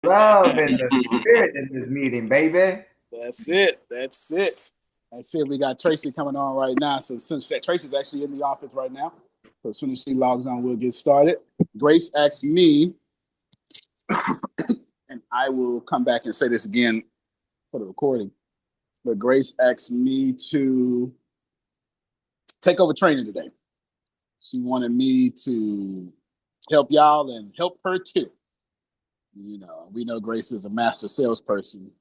Love and the spirit in this meeting, baby. That's it. That's it. That's it. We got Tracy coming on right now. So since Tracy's actually in the office right now, so as soon as she logs on, we'll get started. Grace asked me, and I will come back and say this again for the recording. But Grace asked me to take over training today. She wanted me to help y'all and help her too. You know, we know Grace is a master salesperson,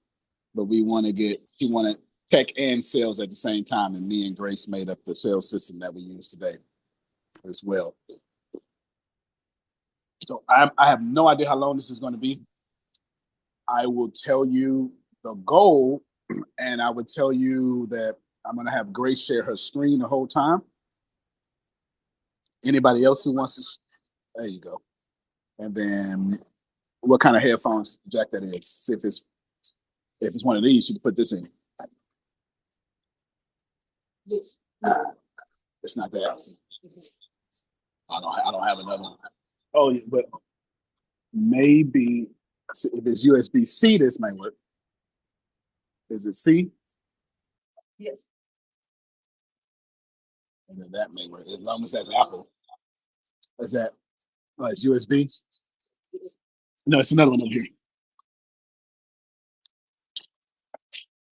but she wanted tech and sales at the same time. And me and Grace made up the sales system that we use today as well. So I have no idea how long this is going to be. I will tell you the goal, and I would tell you that I'm going to have Grace share her screen the whole time. Anybody else who wants to, there you go. And then what kind of headphones jack that is? See if it's one of these, you can put this in. Yes. It's not that. I don't have another one. Oh, yeah, but maybe if it's USB-C, this may work. Is it C? Yes. And then that may work as long as that's Apple. Is that? Oh, it's USB. No, it's another one over here.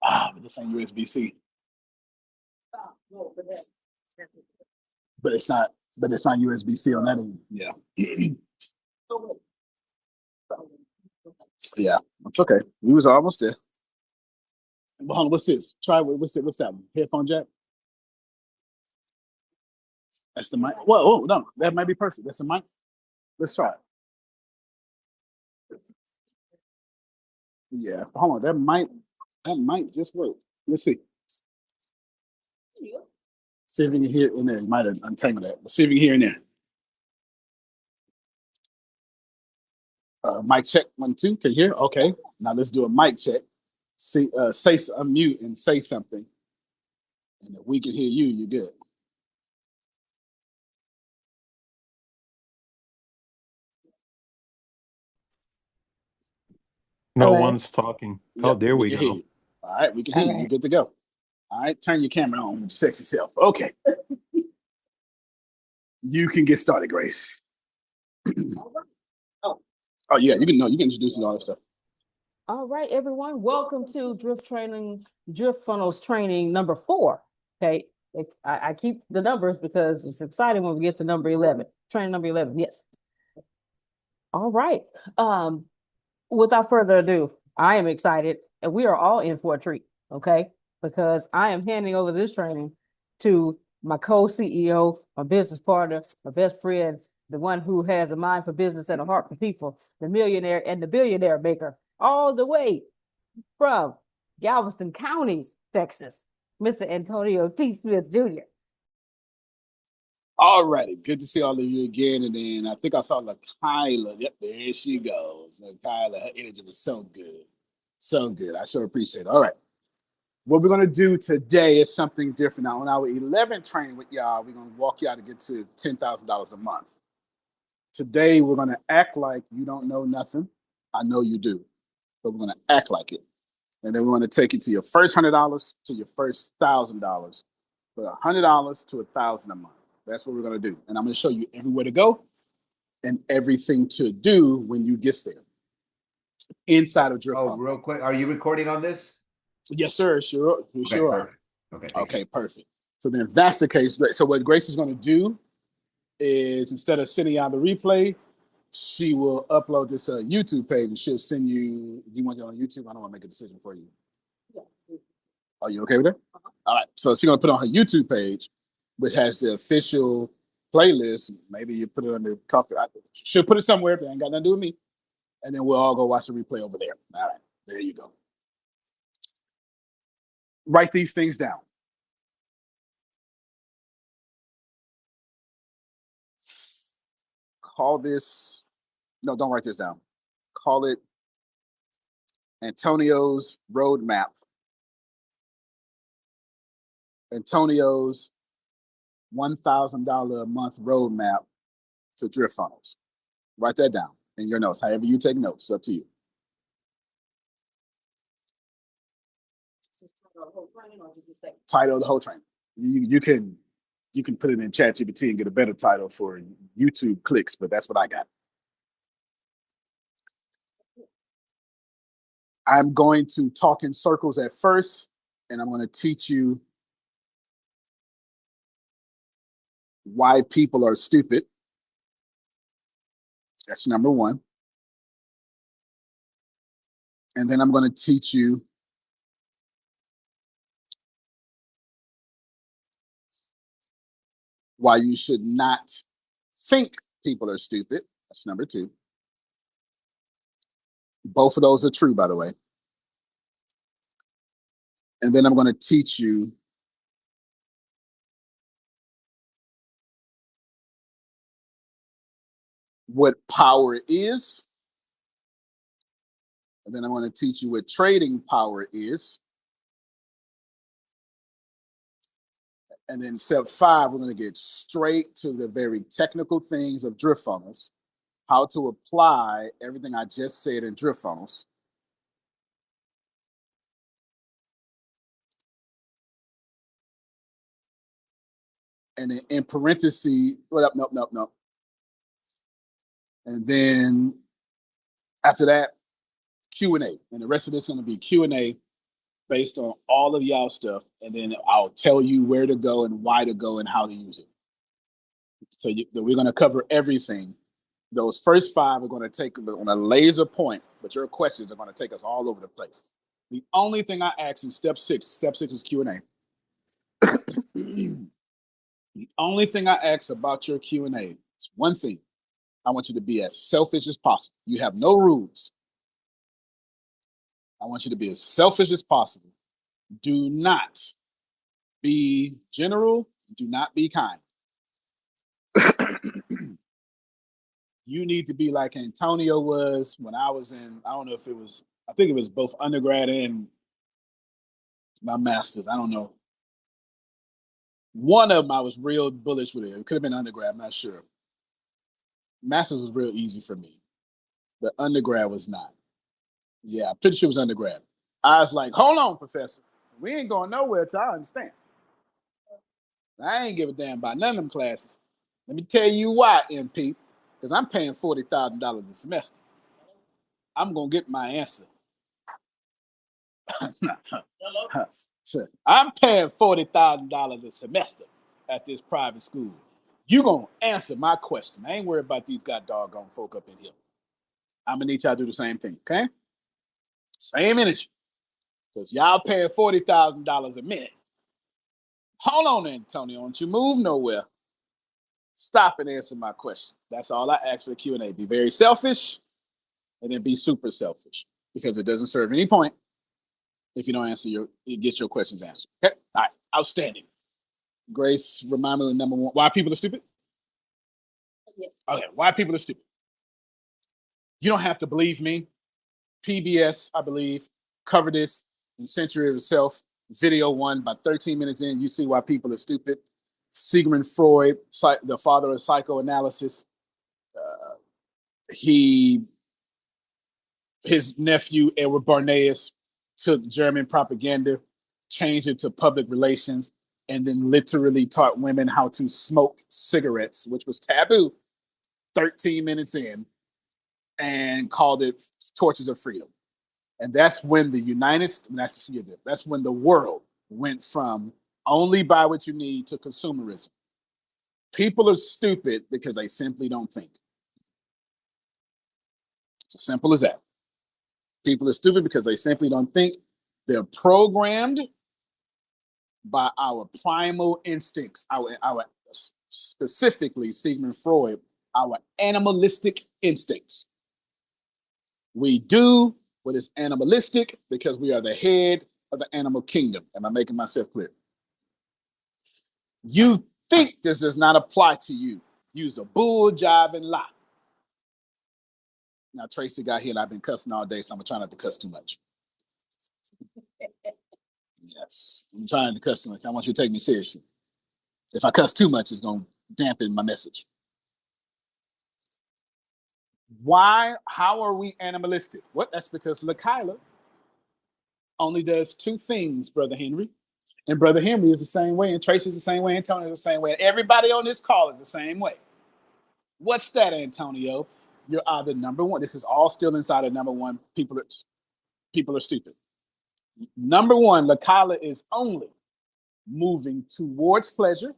But this ain't USB-C. But it's not. But it's not USB-C on that end. Yeah. Yeah, it's okay. We was almost there. Hold on, what's this? Try what's it? What's that one? Headphone jack? That's the mic. Whoa, oh no, that might be perfect. That's the mic. Let's try it. Yeah, hold on. That might just work. Let's see. See if you can hear it in there. You might have untangled that, but see if you can hear in there. Mic check 1 2. Can you hear? Okay. Now let's do a mic check. See, unmute and say something, and if we can hear you, you're good. No one's talking. Oh, Yep, there we we can hear go. you. All right, we can hear you. You're good to go. All right, turn your camera on with your sexy self. Okay, you can get started, Grace. Oh yeah, you can know. You can introduce all that stuff. All right, everyone. Welcome to DriftFunnels training number 4. Okay. I keep the numbers because it's exciting when we get to number 11. Training number 11. Yes. All right. Without further ado, I am excited and we are all in for a treat. Okay. Because I am handing over this training to my co-CEO, my business partner, my best friend, the one who has a mind for business and a heart for people, the millionaire and the billionaire maker, all the way from Galveston County, Texas, Mr. Antonio T. Smith Jr. All righty, good to see all of you again. And then I think I saw LaKyla. Yep, there she goes. LaKyla, her energy was so good, so good. I sure appreciate it. All right. What we're gonna do today is something different. Now, on our 11 training with y'all, we're gonna walk y'all to get to $10,000 a month. Today, we're gonna act like you don't know nothing. I know you do, but we're gonna act like it. And then we're gonna take you to your first $100 to your first $1,000, but $100 to $1,000 a month. That's what we're gonna do. And I'm gonna show you everywhere to go and everything to do when you get there inside of Oh, DriftFunnels. real quick, are you recording on this? Yes, sir. Sure, we Okay, sure are. perfect. Okay, thank you. Okay, perfect. So then, if that's the case, so what Grace is going to do is instead of sending out the replay, she will upload this YouTube page and she'll send you. Do you want it on YouTube? I don't want to make a decision for you. Yeah. Are you okay with that? All right. So she's going to put it on her YouTube page, which has the official playlist. Maybe you put it on the coffee. She'll put it somewhere. That ain't got nothing to do with me. And then we'll all go watch the replay over there. All right. There you go. Write these things down. Call this, no, don't write this down. Call it Antonio's roadmap. Antonio's $1,000 a month roadmap to DriftFunnels. Write that down in your notes. However you take notes, it's up to you. Title of the whole training. You can put it in ChatGPT and get a better title for YouTube clicks, but that's what I got. I'm going to talk in circles at first, and I'm going to teach you why people are stupid. That's number one. And then I'm going to teach you why you should not think people are stupid. That's number two. Both of those are true, by the way. And then I'm going to teach you what power is. And then I'm going to teach you what trading power is. And then step 5, we're going to get straight to the very technical things of DriftFunnels, how to apply everything I just said in DriftFunnels. And then in parentheses, nope. And then after that, Q&A. And the rest of this is going to be Q&A based on all of y'all stuff. And then I'll tell you where to go and why to go and how to use it. So we're going to cover everything. Those first 5 are going to take on a laser point, but your questions are going to take us all over the place. The only thing I ask in step 6 is Q&A. The only thing I ask about your Q&A is one thing. I want you to be as selfish as possible. You have no rules. I want you to be as selfish as possible. Do not be general. Do not be kind. You need to be like Antonio was when I was in, I don't know if it was, I think it was both undergrad and my master's. I don't know. One of them I was real bullish with it. It could have been undergrad. I'm not sure. Master's was real easy for me. The undergrad was not. Yeah, I'm pretty sure it was undergrad. I was like, hold on, professor. We ain't going nowhere till I understand. I ain't give a damn about none of them classes. Let me tell you why, MP. Because I'm paying $40,000 a semester. I'm going to get my answer. I'm paying $40,000 a semester at this private school. You going to answer my question. I ain't worried about these god doggone folk up in here. I'm going to need y'all to do the same thing, okay? Same energy. Because y'all paying $40,000 a minute. Hold on, Antonio. Don't you move nowhere. Stop and answer my question. That's all I ask for the Q&A. Be very selfish and then be super selfish because it doesn't serve any point if you don't answer get your questions answered. Okay? All right. Outstanding. Grace, remind me of number 1. Why people are stupid? Yes. Okay. Why people are stupid? You don't have to believe me. PBS, I believe, covered this in Century of the Self, video 1. About 13 minutes in, you see why people are stupid. Sigmund Freud, the father of psychoanalysis, his nephew, Edward Bernays, took German propaganda, changed it to public relations, and then literally taught women how to smoke cigarettes, which was taboo, 13 minutes in, and called it Torches of Freedom. And that's when that's when the world went from only buy what you need to consumerism. People are stupid because they simply don't think. It's as simple as that. People are stupid because they simply don't think. They're programmed by our primal instincts, our specifically Sigmund Freud, our animalistic instincts. We do what is animalistic because we are the head of the animal kingdom. Am I making myself clear? You think this does not apply to you. Use a bull, jive, and lie. Now, Tracy got here and I've been cussing all day, so I'm trying not to cuss too much. Yes, I'm trying to cuss too much. I want you to take me seriously. If I cuss too much, it's going to dampen my message. Why? How are we animalistic? What? That's because LaKyla only does two things, Brother Henry. And Brother Henry is the same way, and Tracy's the same way, Antonio is the same way, and everybody on this call is the same way. What's that, Antonio? You're either number one. This is all still inside of number one. People are stupid. Number one, Lakala is only moving towards pleasure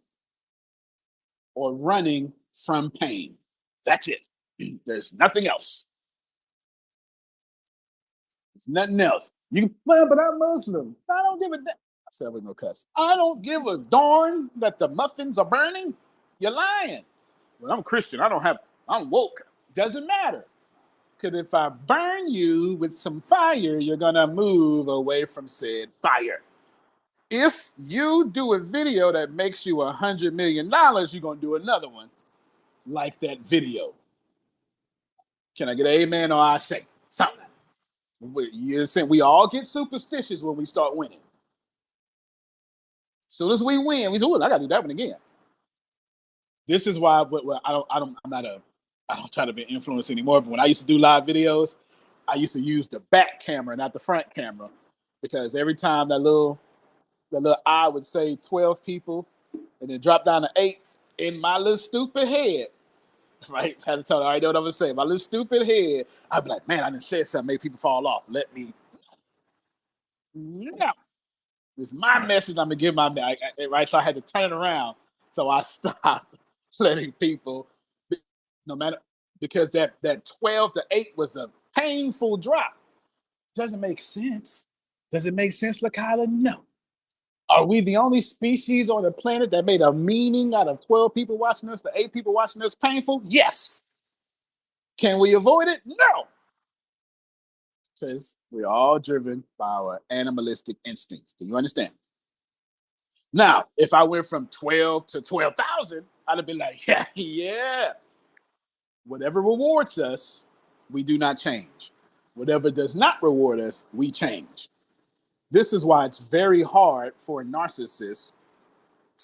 or running from pain. That's it. There's nothing else. There's nothing else. Well, but I'm Muslim. I don't give a damn. I said with no cuss. I don't give a darn that the muffins are burning. You're lying. Well, I'm Christian. I'm woke. Doesn't matter. Because if I burn you with some fire, you're going to move away from said fire. If you do a video that makes you $100 million, you're going to do another one like that video. Can I get an amen or I say something? We all get superstitious when we start winning. As soon as we win, we say, "Oh, I gotta do that one again." This is why I don't try to be influenced anymore. But when I used to do live videos, I used to use the back camera, not the front camera, because every time that little eye would say 12 people and then drop down to 8 in my little stupid head. Right? I had to tell her, I already know what I'm gonna say. My little stupid head, I'd be like, man, I didn't say something, make people fall off. Let me. No. It's my message. I'm gonna give right. So I had to turn it around. So I stopped letting people, no matter, because that 12 to 8 was a painful drop. Doesn't make sense. Does it make sense, Lakila? No. Are we the only species on the planet that made a meaning out of 12 people watching us to 8 people watching us painful? Yes. Can we avoid it? No. Because we're all driven by our animalistic instincts. Do you understand? Now, if I went from 12 to 12,000, I'd have been like, yeah. Whatever rewards us, we do not change. Whatever does not reward us, we change. This is why it's very hard for a narcissist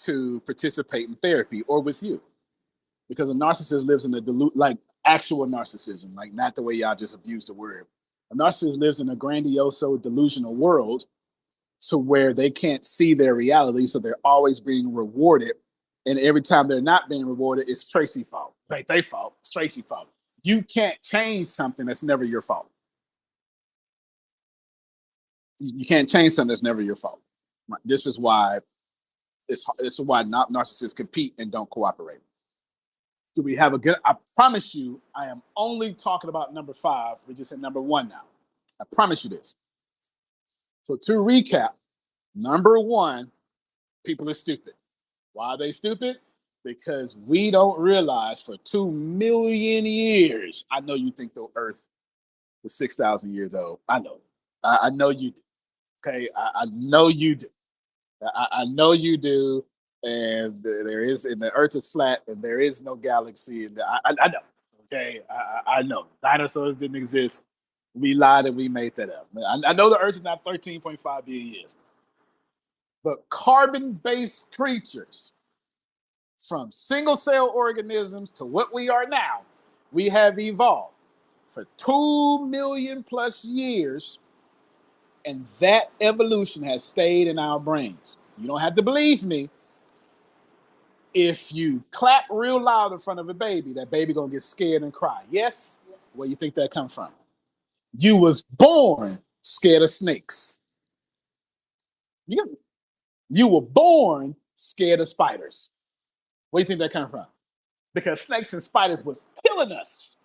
to participate in therapy or with you. Because a narcissist lives in like actual narcissism, like not the way y'all just abuse the word. A narcissist lives in a grandioso, delusional world to where they can't see their reality, so they're always being rewarded. And every time they're not being rewarded, it's Tracy's fault. Right? Their fault. It's Tracy's fault. You can't change something that's never your fault. You can't change something that's never your fault. This is why narcissists compete and don't cooperate. Do we have a good? I promise you, I am only talking about number 5. We're just at number 1 now. I promise you this. So to recap, number 1, people are stupid. Why are they stupid? Because we don't realize for 2 million years. I know you think the Earth is 6,000 years old. I know. I know you do. Okay, I know you do. I know you do. And the Earth is flat, and there is no galaxy. And I know. Okay, I know. Dinosaurs didn't exist. We lied and we made that up. I know the Earth is not 13.5 billion years. But carbon-based creatures, from single-cell organisms to what we are now, we have evolved for 2 million plus years, and that evolution has stayed in our brains. You don't have to believe me. If you clap real loud in front of a baby, that baby gonna get scared and cry. Yes? Where you think that comes from? You was born scared of snakes. You were born scared of spiders. Where do you think that comes from? Because snakes and spiders was killing us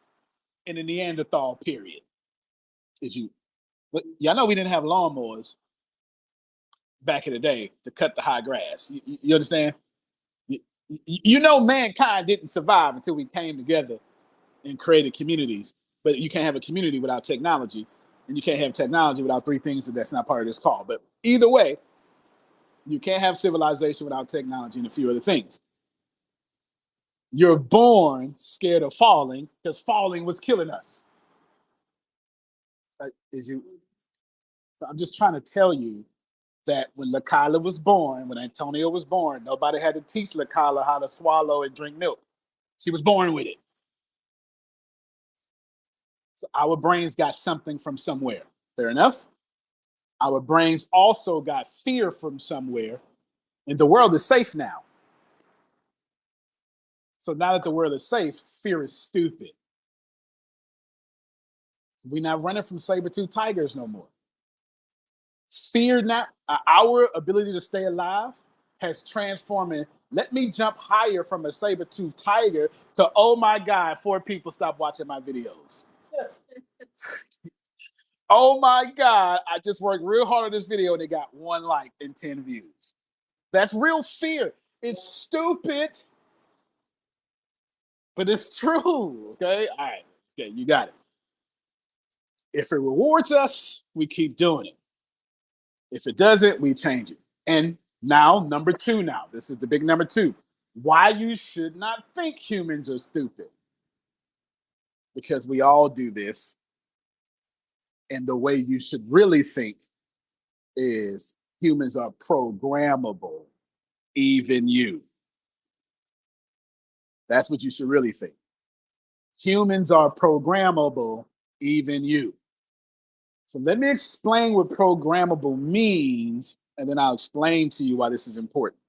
in the Neanderthal period. Y'all know we didn't have lawnmowers back in the day to cut the high grass. You understand? You know, mankind didn't survive until we came together and created communities. But you can't have a community without technology, and you can't have technology without 3 things that's not part of this call. But either way, you can't have civilization without technology and a few other things. You're born scared of falling because falling was killing us. So I'm just trying to tell you that when Lakila was born, when Antonio was born, nobody had to teach Lakila how to swallow and drink milk. She was born with it. So our brains got something from somewhere. Fair enough? Our brains also got fear from somewhere, and the world is safe now. So now that the world is safe, fear is stupid. We're not running from saber-toothed tigers no more. Fear now, our ability to stay alive has transformed in, let me jump higher from a saber-toothed tiger to, oh my God, 4 people stop watching my videos. Yes. Oh my God, I just worked real hard on this video and it got 1 like and 10 views. That's real fear. It's stupid, but it's true. Okay. All right. Okay. You got it. If it rewards us, we keep doing it. If it doesn't, we change it. And now, number 2 now. This is the big number 2. Why you should not think humans are stupid. Because we all do this. And the way you should really think is humans are programmable, even you. That's what you should really think. Humans are programmable, even you. So let me explain what programmable means, and then I'll explain to you why this is important.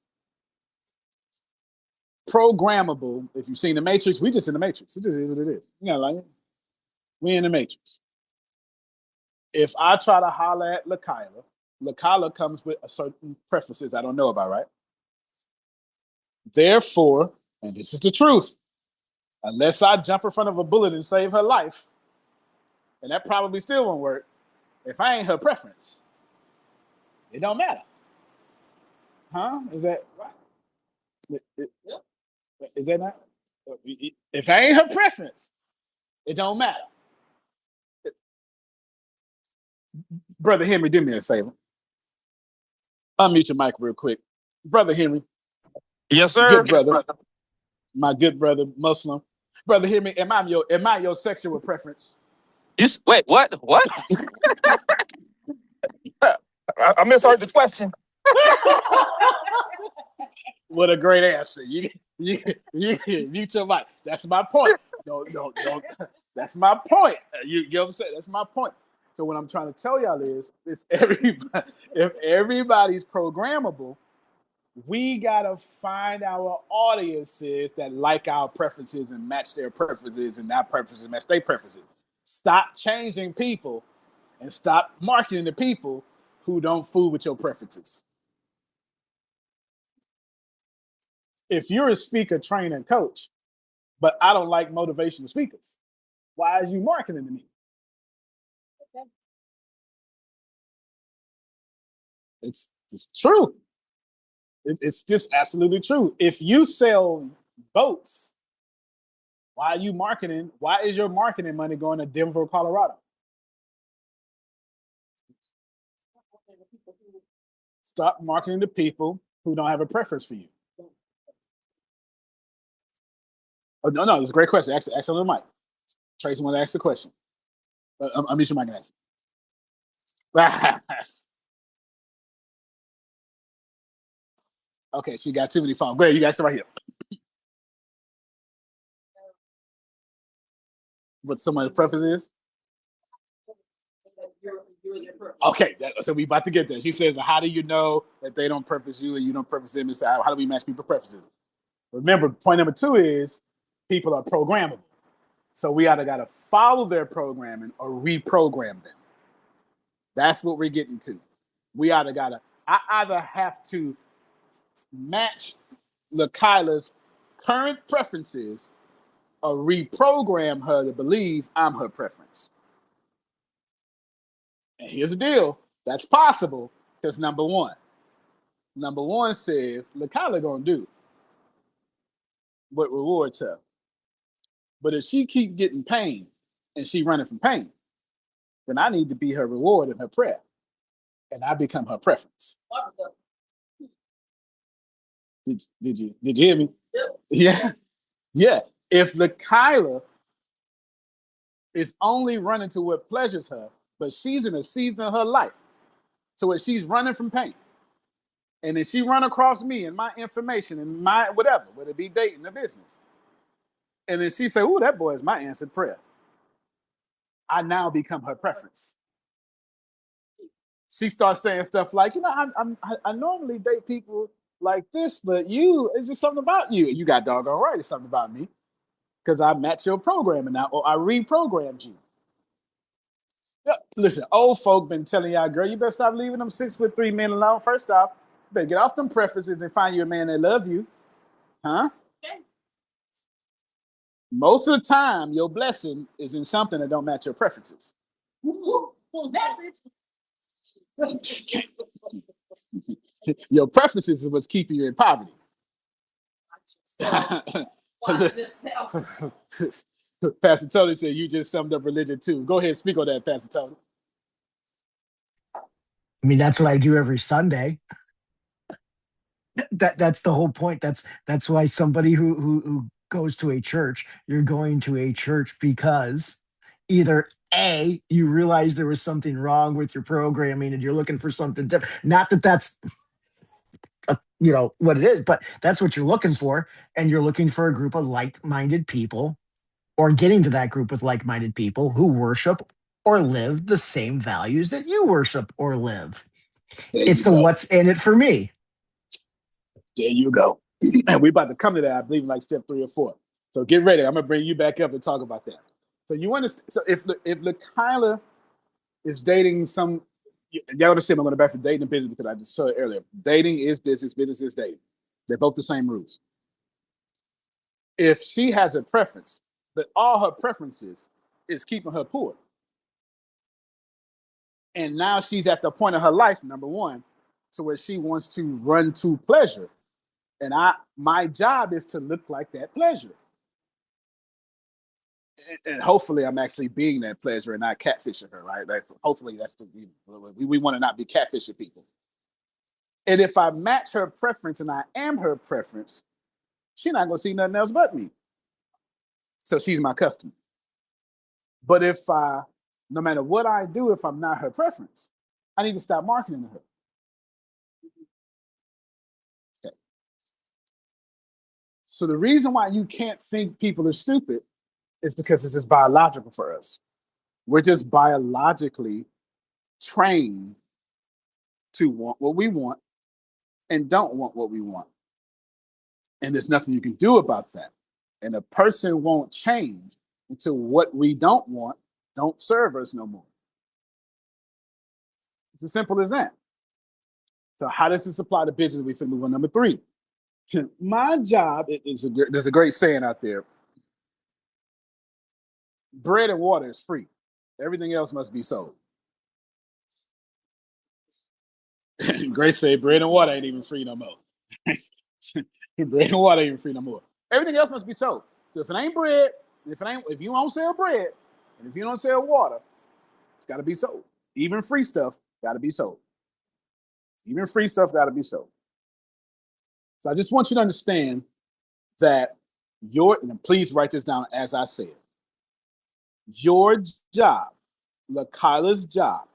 Programmable, if you've seen the Matrix, we just in the Matrix. It just is what it is. You know, like we in the Matrix. If I try to holler at LaKyla comes with a certain preferences I don't know about, right? Therefore, and this is the truth, unless I jump in front of a bullet and save her life, and that probably still won't work, if I ain't her preference, it don't matter. Huh? Is that right? Is that not? If I ain't her preference, it don't matter. Brother Henry, do me a favor. Unmute your mic real quick. Brother Henry. Yes, sir. Good brother. My good brother, Muslim. Brother Henry, am I your sexual preference? Wait, what? What? I misheard the question. What a great answer. You mute your mic. That's my point. No. That's my point. You know what I'm saying? That's my point. So what I'm trying to tell y'all is if everybody's programmable, we gotta find our audiences that like our preferences and match their preferences, and our preferences match their preferences. Stop changing people and stop marketing to people who don't fool with your preferences. If you're a speaker, trainer, and coach, but I don't like motivational speakers, why is you marketing to me? It's true. It's just absolutely true. If you sell boats, why are you marketing? Why is your marketing money going to Denver, Colorado? Stop marketing to people who don't have a preference for you. Oh, no, it's a great question. Ask on the mic. Tracy want to ask the question. I'm your mic and answer. Okay, she got too many phones. Go ahead, you guys sit right here. What somebody's preference is? Okay, so we about to get there. She says, how do you know that they don't preference you and you don't preference them? So how do we match people's preferences? Remember, point number 2 is people are programmable. So we either got to follow their programming or reprogram them. That's what we're getting to. I either have to match LaKyla's current preferences or reprogram her to believe I'm her preference. And here's the deal. That's possible because number one says LaKyla gonna do what rewards her. But if she keep getting pain and she running from pain, then I need to be her reward and her prayer. And I become her preference. Did you hear me? Yeah. Yeah. If LaKyla is only running to what pleasures her, but she's in a season of her life to where she's running from pain. And then she run across me and my information and my whatever, whether it be dating or business. And then she say, "Ooh, that boy is my answered prayer." I now become her preference. she starts saying stuff like, I normally date people like this, but it's just something about you. You got doggone right, it's something about me because I match your programming now, or I reprogrammed you. Yeah, listen, old folk been telling y'all, girl, you better stop leaving them 6'3" men alone. First off, you better get off them preferences and find you a man that love you, huh? Most of the time, your blessing is in something that don't match your preferences. Your preferences is what's keeping you in poverty. Pastor Tony said you just summed up religion too. Go ahead, speak on that, Pastor Tony. I mean, that's what I do every Sunday. That's the whole point. That's why somebody who goes to a church, you're going to a church because either A, you realize there was something wrong with your programming and you're looking for something different. Not that that's what it is, but that's what you're looking for, and you're looking for a group of like-minded people, or getting to that group with like-minded people who worship or live the same values that you worship or live. It's the what's in it for me. There you go. And we're about to come to that, I believe, like step 3 or 4. So get ready. I'm gonna bring you back up to talk about that. So you understand? So if LaKyla is dating some, y'all understand? I'm going back to dating and business because I just saw it earlier. Dating is business. Business is dating. They're both the same rules. If she has a preference, but all her preferences is keeping her poor, and now she's at the point of her life, number one, to where she wants to run to pleasure. And my job is to look like that pleasure. And hopefully I'm actually being that pleasure and not catfishing her, right? Hopefully that's we want to not be catfishing people. And if I match her preference and I am her preference, she's not gonna see nothing else but me. So she's my customer. But no matter what I do, if I'm not her preference, I need to stop marketing to her. Okay. So the reason why you can't think people are stupid is because this is biological for us. We're just biologically trained to want what we want and don't want what we want. And there's nothing you can do about that. And a person won't change until what we don't want don't serve us no more. It's as simple as that. So how does this apply to business? We move on number 3. My job there's a great saying out there. Bread and water is free. Everything else must be sold. Grace said bread and water ain't even free no more. Bread and water ain't even free no more. Everything else must be sold. So if it ain't bread, if you don't sell bread, and if you don't sell water, it's got to be sold. Even free stuff got to be sold. Even free stuff got to be sold. So I just want you to understand that and please write this down as I said. Your job, LaKyla's job,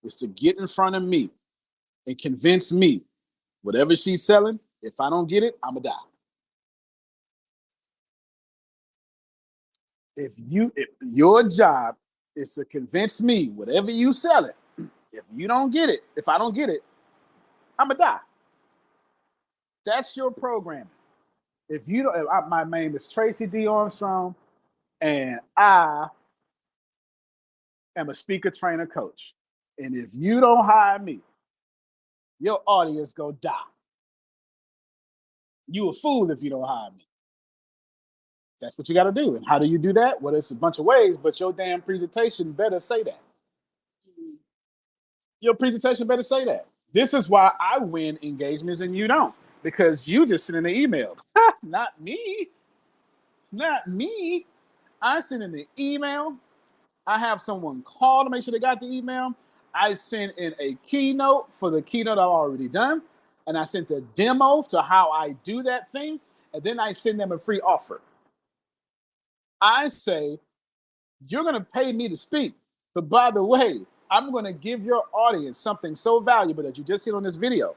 is to get in front of me and convince me whatever she's selling, if I don't get it, I'm gonna die. If your job is to convince me whatever you sell it, if I don't get it, I'm gonna die. That's your programming. If you don't, my name is Tracy D. Armstrong, and I am a speaker, trainer, coach. And if you don't hire me, your audience go die. You a fool if you don't hire me. That's what you got to do. And how do you do that? Well, there's a bunch of ways, but your damn presentation better say that. Your presentation better say that. This is why I win engagements and you don't, because you just send in an email. Not me. Not me. I send in the email. I have someone call to make sure they got the email. I send in a keynote for the keynote I've already done. And I sent a demo to how I do that thing. And then I send them a free offer. I say, you're going to pay me to speak. But by the way, I'm going to give your audience something so valuable that you just seen on this video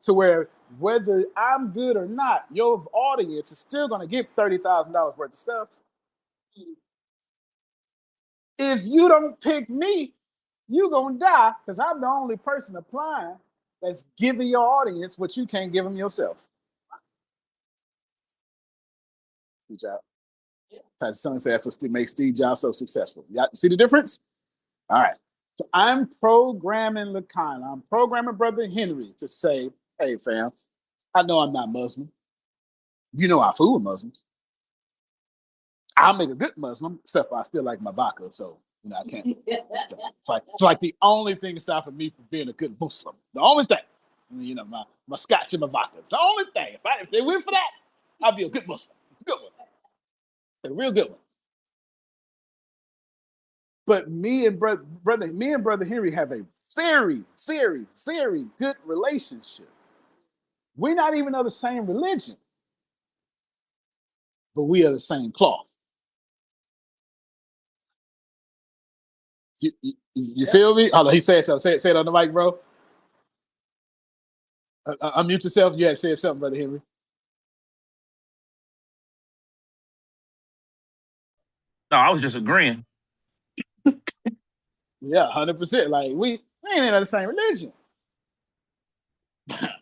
to where whether I'm good or not, your audience is still going to get $30,000 worth of stuff. If you don't pick me, you're going to die because I'm the only person applying that's giving your audience what you can't give them yourself. Good job. Pastor Son says that's what makes Steve Jobs so successful. You see the difference? All right. So I'm programming LaKyla. I'm programming Brother Henry to say, hey, fam, I know I'm not Muslim. You know I fool with Muslims. I'll make a good Muslim, except for I still like my vodka, so I can't. It's like the only thing that's stopping me from being a good Muslim. The only thing. My scotch and my vodka. It's the only thing. If they went for that, I'd be a good Muslim. Good one. A real good one. But me and Brother Henry have a very, very, very good relationship. We're not even of the same religion, but we are the same cloth. You feel me? Hold on, he said so. Say it on the mic, bro. Unmute yourself. You had said something, Brother Henry. No, I was just agreeing. Yeah, 100%. Like we ain't in the same religion,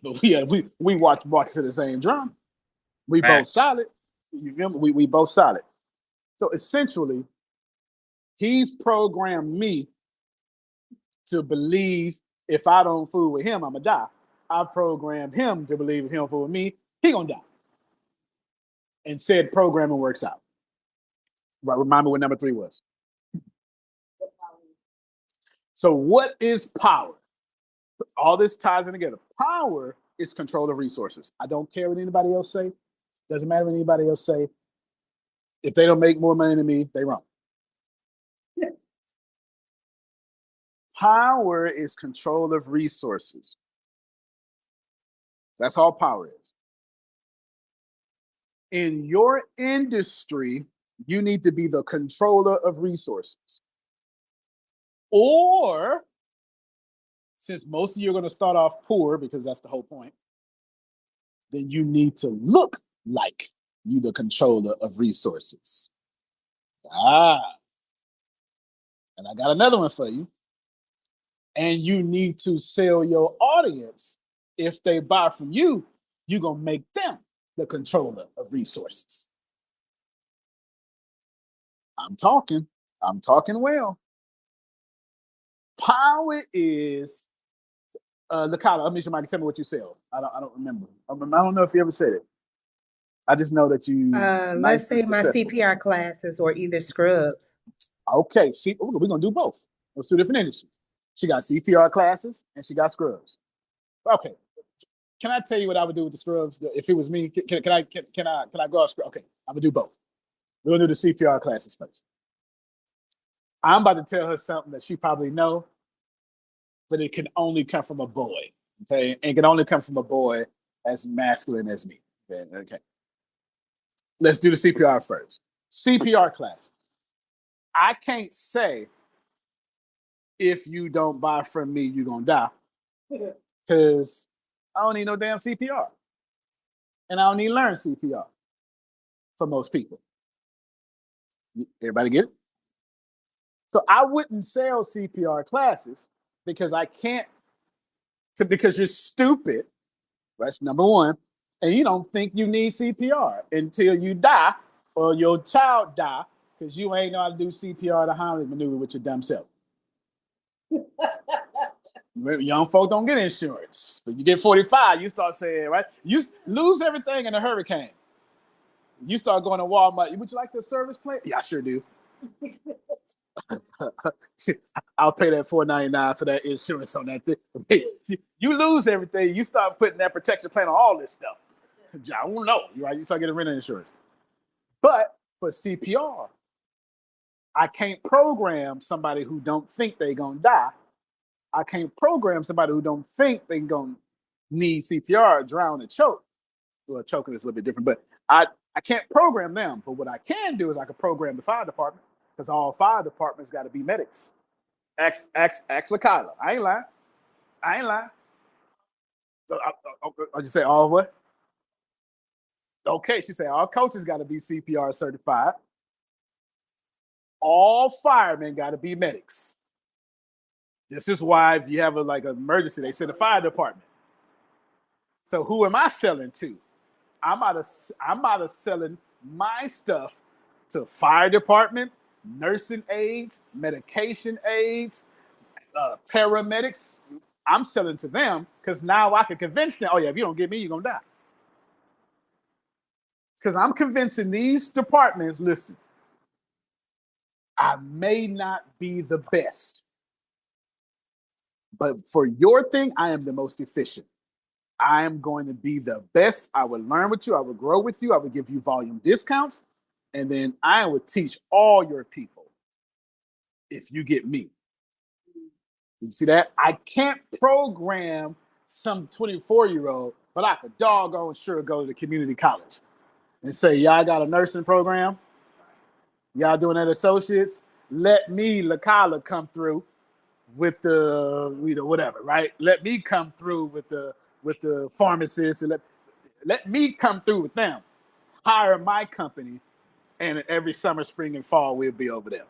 but we watch to the same drum. We both solid. You feel me? We both solid. So essentially, he's programmed me to believe if I don't fool with him, I'ma die. I programmed him to believe if he don't fool with me, he gonna die. And said programming works out. Right, remind me what number 3 was. So what is power? All this ties in together. Power is control of resources. I don't care what anybody else say. Doesn't matter what anybody else say. If they don't make more money than me, they wrong. Yeah. Power is control of resources. That's all power is. In your industry, you need to be the controller of resources. Or, since most of you are going to start off poor, because that's the whole point, then you need to look like you the controller of resources. And I got another one for you. And you need to sell your audience. If they buy from you, you're going to make them the controller of resources. I'm talking well. Power is, LaKyla, let me somebody tell me what you sell. I don't remember. I don't know if you ever said it. I just know that you. Let's say my CPR classes or either scrubs. Okay, see, we're gonna do both. Let's do different industries. She got CPR classes and she got scrubs. Okay, can I tell you what I would do with the scrubs if it was me? Can I go off scrub? Okay, I'm gonna do both. We're gonna do the CPR classes first. I'm about to tell her something that she probably know, but it can only come from a boy. Okay, and it can only come from a boy as masculine as me. Okay. Let's do the CPR first. CPR class. I can't say if you don't buy from me, you're going to die. Because I don't need no damn CPR. And I don't need to learn CPR for most people. Everybody get it? So I wouldn't sell CPR classes because I can't, because you're stupid. That's number one. And you don't think you need CPR until you die or your child die because you ain't know how to do CPR, the Heimlich maneuver with your dumb self. Young folk don't get insurance, but you get 45, you start saying, right? You lose everything in a hurricane. You start going to Walmart. Would you like the service plan? Yeah, I sure do. I'll pay that $4.99 for that insurance on that thing. You lose everything. You start putting that protection plan on all this stuff. I don't know. Right? You start getting rental insurance. But for CPR, I can't program somebody who don't think they're going to die. I can't program somebody who don't think they're going to need CPR, drown, and choke. Well, choking is a little bit different, but I can't program them. But what I can do is I can program the fire department because all fire departments got to be medics. Ask LaKyla. I ain't lying. So, I'll just say all what? Okay, she said all coaches got to be CPR certified. All firemen got to be medics. This is why if you have an emergency, they send a fire department. So who am I selling to? I'm out of selling my stuff to fire department, nursing aides, medication aides, paramedics. I'm selling to them because now I can convince them, oh yeah, if you don't get me, you're gonna die. Because I'm convincing these departments, listen, I may not be the best, but for your thing, I am the most efficient. I am going to be the best. I will learn with you. I will grow with you. I will give you volume discounts. And then I will teach all your people if you get me. You see that? I can't program some 24-year-old, but I could doggone sure go to the community college and say, y'all got a nursing program? Y'all doing that associates? Let me, Lakala, come through with the, whatever, right? Let me come through with the pharmacists and let me come through with them. Hire my company, and every summer, spring, and fall, we'll be over there.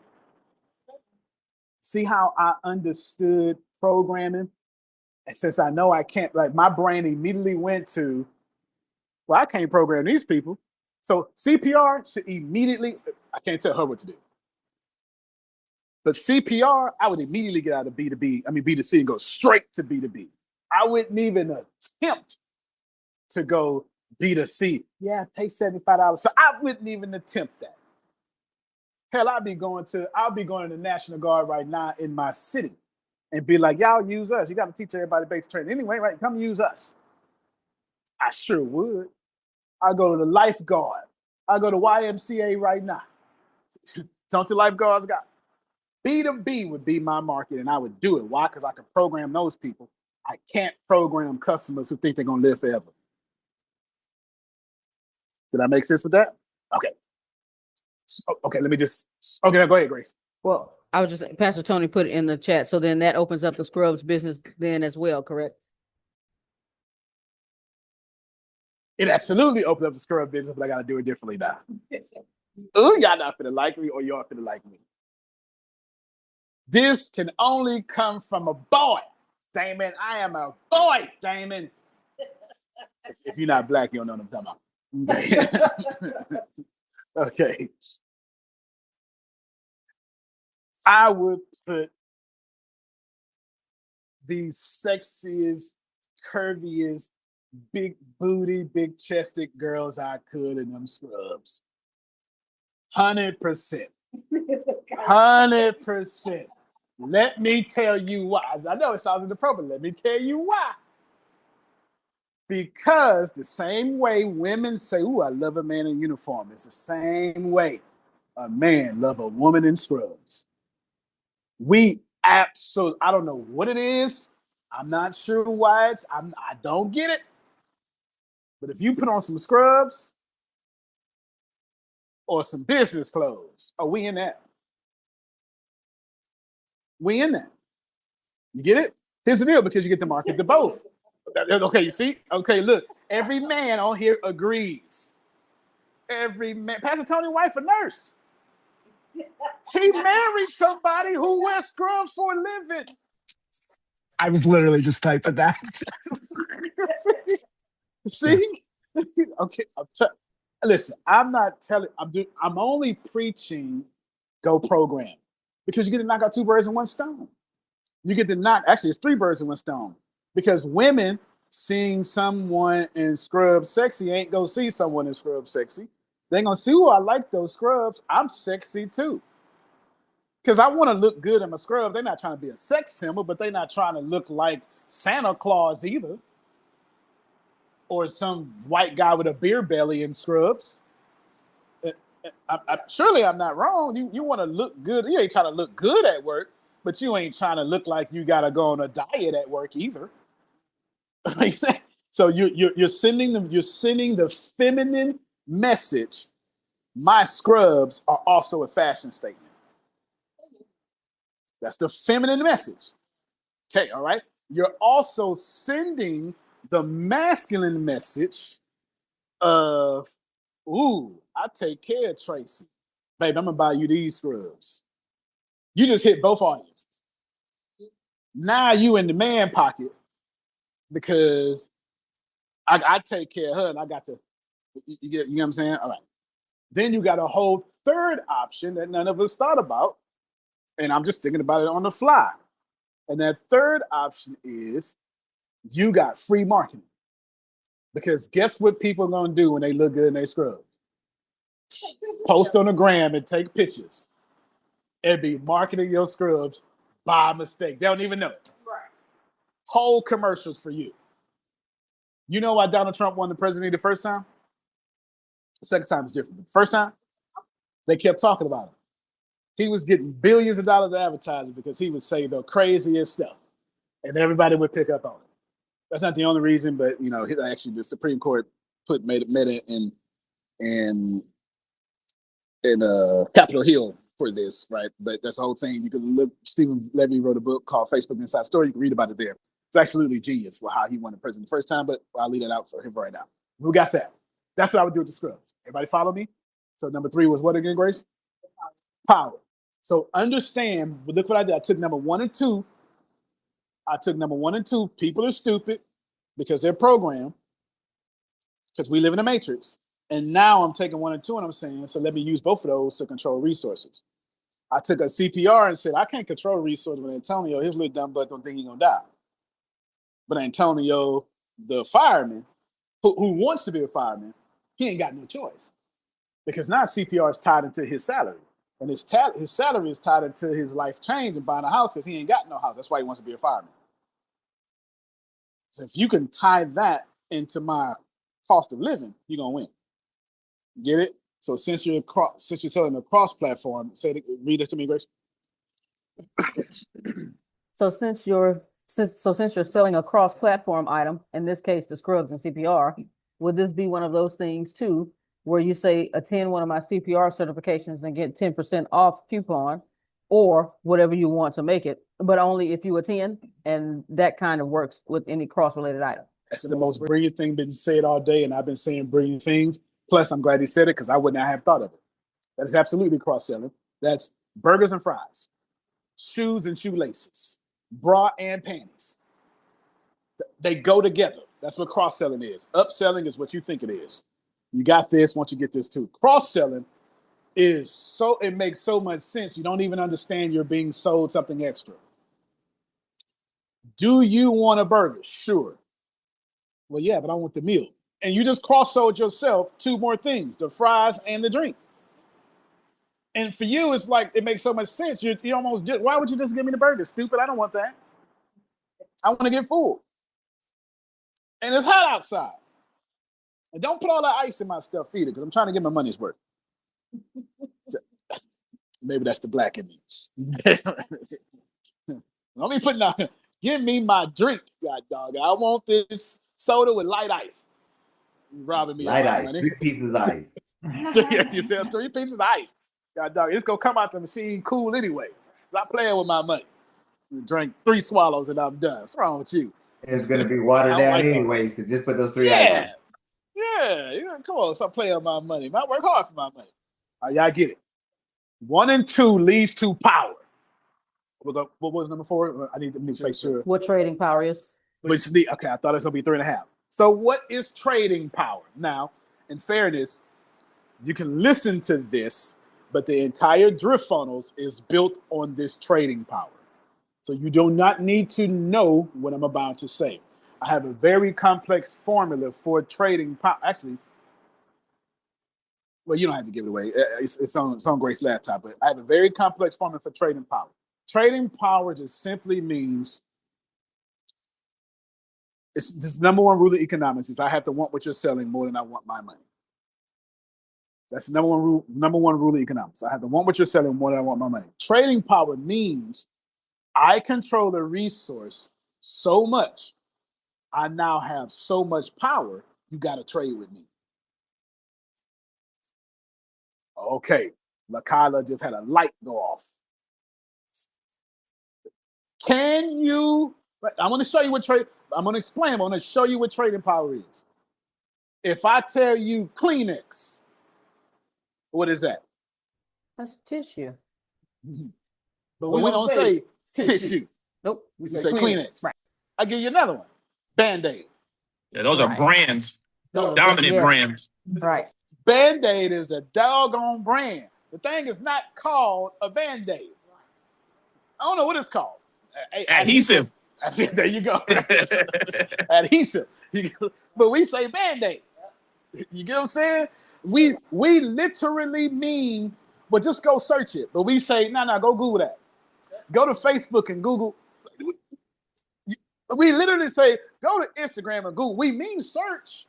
See how I understood programming? And since I know I can't, my brain immediately went to, well, I can't program these people. So CPR should immediately, I can't tell her what to do. But CPR, I would immediately get out of B2C and go straight to B2B. I wouldn't even attempt to go B2C. Yeah, pay $75. So I wouldn't even attempt that. Hell, I'll be going to the National Guard right now in my city and be like, y'all use us. You got to teach everybody basic training anyway, right? Come use us. I sure would. I go to the lifeguard. I go to YMCA right now. Don't the lifeguards got B2B would be my market, and I would do it. Why? Because I can program those people. I can't program customers who think they're going to live forever. Did I make sense with that? Okay. Okay, let me just. Okay, go ahead, Grace. Well, I was just, Pastor Tony put it in the chat. So then that opens up the scrubs business then as well, correct? It absolutely opened up the scrub business, but I got to do it differently now. Ooh, y'all not gonna like me, or y'all gonna like me. This can only come from a boy. Damon, I am a boy, Damon. If you're not black, you don't know what I'm talking about. Okay. I would put these sexiest, curviest, big booty, big chested girls I could in them scrubs. 100%. 100%. Let me tell you why. I know it sounds inappropriate. Let me tell you why. Because the same way women say, ooh, I love a man in uniform, it's the same way a man love a woman in scrubs. We absolutely, I don't know what it is. I'm not sure why I don't get it. But if you put on some scrubs or some business clothes, we in that. We in that. You get it? Here's the deal, because you get to market to both. Okay, you see? Okay, look, every man on here agrees. Every man. Pastor Tony's wife, a nurse. He married somebody who wears scrubs for a living. I was literally just typing that. See? Okay, listen, I'm not telling, I'm only preaching go program, because you get to knock out two birds in one stone. You get to knock, actually, it's three birds in one stone, because women seeing someone in scrubs sexy ain't go see someone in scrubs sexy. They ain't gonna see, oh, I like those scrubs. I'm sexy too. Because I want to look good in my scrubs. They're not trying to be a sex symbol, but they're not trying to look like Santa Claus either. Or some white guy with a beer belly in scrubs. Surely I'm not wrong. You want to look good. You ain't trying to look good at work, but you ain't trying to look like you got to go on a diet at work either. So you're sending the feminine message. My scrubs are also a fashion statement. That's the feminine message. Okay, all right. You're also sending the masculine message of, ooh, I take care of Tracy. Babe, I'm gonna buy you these scrubs. You just hit both audiences. Now you in the man pocket because I take care of her and I got to, you know what I'm saying? All right. Then you got a whole third option that none of us thought about. And I'm just thinking about it on the fly. And that third option is you got free marketing. Because guess what people are going to do when they look good in their scrubs? Post on the gram and take pictures. And be marketing your scrubs by mistake. They don't even know it. Right. Whole commercials for you. You know why Donald Trump won the presidency the first time? The second time is different. But the first time, they kept talking about him. He was getting billions of dollars of advertising because he would say the craziest stuff. And everybody would pick up on it. That's not the only reason, but you know, actually the Supreme Court made it in Capitol Hill for this, right? But that's the whole thing. You can look. Stephen Levy wrote a book called Facebook Inside Story. You can read about it there. It's absolutely genius for how he won the president the first time, but I'll leave that out for him right now. We got that. That's what I would do with the scrubs. Everybody follow me? So number 3 was what again, Grace? Power. So understand, look what I did. I took number 1 and 2. People are stupid because they're programmed, because we live in a matrix. And now I'm taking 1 and 2 and I'm saying, so let me use both of those to control resources. I took a CPR and said, I can't control resources with Antonio. His little dumb butt don't think he's going to die. But Antonio, the fireman, who wants to be a fireman, he ain't got no choice. Because now CPR is tied into his salary. And his salary is tied into his life change and buying a house because he ain't got no house. That's why he wants to be a fireman. So if you can tie that into my cost of living, you're going to win. Get it? So since you're selling a cross platform, read it to me, Grace. So since you're selling a cross platform item, in this case the scrubs and CPR, would this be one of those things too, where you say attend one of my CPR certifications and get 10% off coupon, or whatever you want to make it, but only if you attend, and that kind of works with any cross related item. That's the most brilliant thing been said all day, and I've been saying brilliant things. Plus, I'm glad he said it because I would not have thought of it. That is absolutely cross-selling. That's burgers and fries, shoes and shoelaces, bra and panties. They go together. That's what cross-selling is. Upselling is what you think it is. You got this, once you get this too. Cross-selling is it makes so much sense. You don't even understand you're being sold something extra. Do you want a burger? Sure. Well, yeah, but I want the meal. And you just cross-sold yourself 2 more things, the fries and the drink. And for you, it's like, it makes so much sense. You almost, why would you just give me the burger? Stupid, I don't want that. I want to get full. And it's hot outside. And don't put all that ice in my stuff either, because I'm trying to get my money's worth. Maybe that's the black in me. Let me put out, give me my drink, god dog. I want this soda with light ice. You're robbing me. Light ice, money. 3 pieces of ice. Yes, you said 3 pieces of ice. God dog, it's gonna come out the machine cool anyway. Stop playing with my money. You drink 3 swallows and I'm done. What's wrong with you? It's gonna be watered down anyway, so just put those 3 items. Yeah, come on, stop playing with my money. I work hard for my money. Y'all get it. 1 and 2 leads to power. What was number 4? I need to make sure. What trading power is? Okay, I thought it was gonna be 3.5. So what is trading power? Now, in fairness, you can listen to this, but the entire DriftFunnels is built on this trading power. So you do not need to know what I'm about to say. I have a very complex formula for trading power. Actually, well, you don't have to give it away. It's on Grace's laptop, but I have a very complex formula for trading power. Trading power just simply means, it's just number 1 rule of economics is I have to want what you're selling more than I want my money. That's the number one rule of economics. I have to want what you're selling more than I want my money. Trading power means I control a resource so much, I now have so much power, you got to trade with me. Okay, LaKyla just had a light go off. I'm going to show you I'm going to explain. I'm going to show you what trading power is. If I tell you Kleenex, what is that? That's tissue. But we don't say tissue. Nope. You say Kleenex. Right. I give you another one. Band-Aid. Yeah, those are brands. Those are Dominant yes. brands. Right. Band-Aid is a doggone brand. The thing is not called a Band-Aid. I don't know what it's called. Adhesive. There you go. Adhesive. But we say Band-Aid. You get what I'm saying? We literally mean, but just go search it. But we say, no, go Google that. Go to Facebook and Google. We literally say, go to Instagram and Google. We mean search.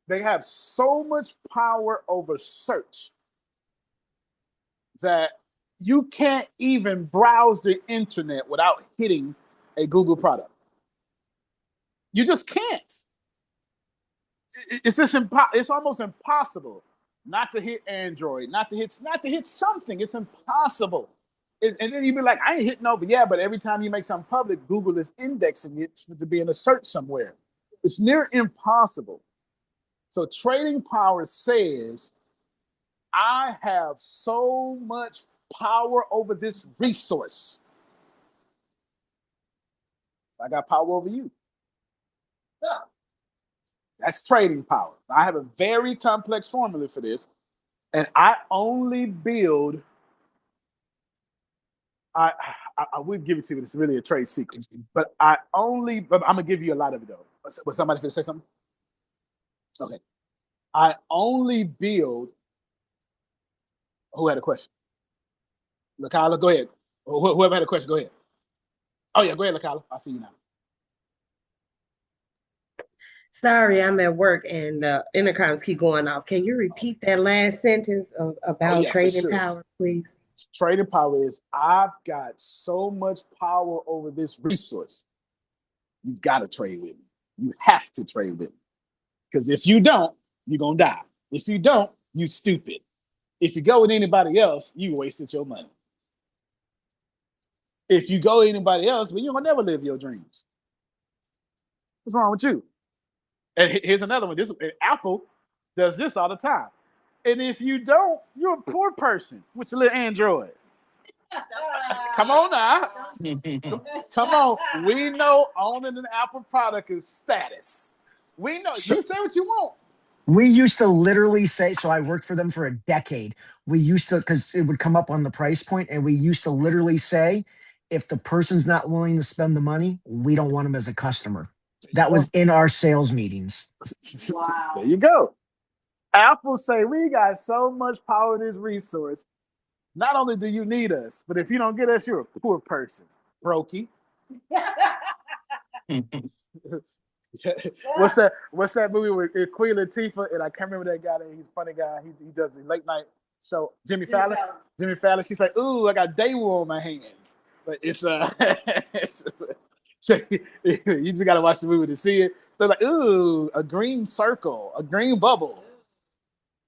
They have so much power over search that you can't even browse the internet without hitting a Google product. You just can't. It's almost impossible not to hit Android, not to hit something. It's impossible. And then you'd be like, I ain't hitting no, but every time you make something public, Google is indexing it to be in a search somewhere. It's near impossible. So trading power says, I have so much power over this resource. I got power over you. Yeah. That's trading power. I have a very complex formula for this, and I only build. I would give it to you, but it's really a trade secret. But I'm gonna give you a lot of it though. Was somebody finna say something? Okay. I only build. Who had a question? LaKayla, go ahead. Whoever had a question, go ahead. Oh yeah, go ahead, LaKayla. I see you now. Sorry, I'm at work and the intercoms keep going off. Can you repeat that last sentence about trading power, please? Trading power is, I've got so much power over this resource. You've got to trade with me. You have to trade with me. Because if you don't, you're going to die. If you don't, you stupid. If you go with anybody else, you wasted your money. If you go with anybody else, well, you're going to never live your dreams. What's wrong with you? And here's another one. Apple does this all the time. And if you don't, you're a poor person with your little Android. Come on now. Come on. We know owning an Apple product is status. We know. You say what you want. We used to literally say, so I worked for them for a decade. We used to, because it would come up on the price point, and we used to literally say, if the person's not willing to spend the money, we don't want them as a customer. That was in our sales meetings. Wow. There you go. Apple say, we got so much power in this resource. Not only do you need us, but if you don't get us, you're a poor person. Brokey. What's that movie with Queen Latifah? And I can't remember that guy. He's a funny guy. He does the late night show. Jimmy Fallon. Jimmy Fallon. She's like, ooh, I got Daewoo on my hands. But it's you just gotta watch the movie to see it. They're like, ooh, a green circle, a green bubble.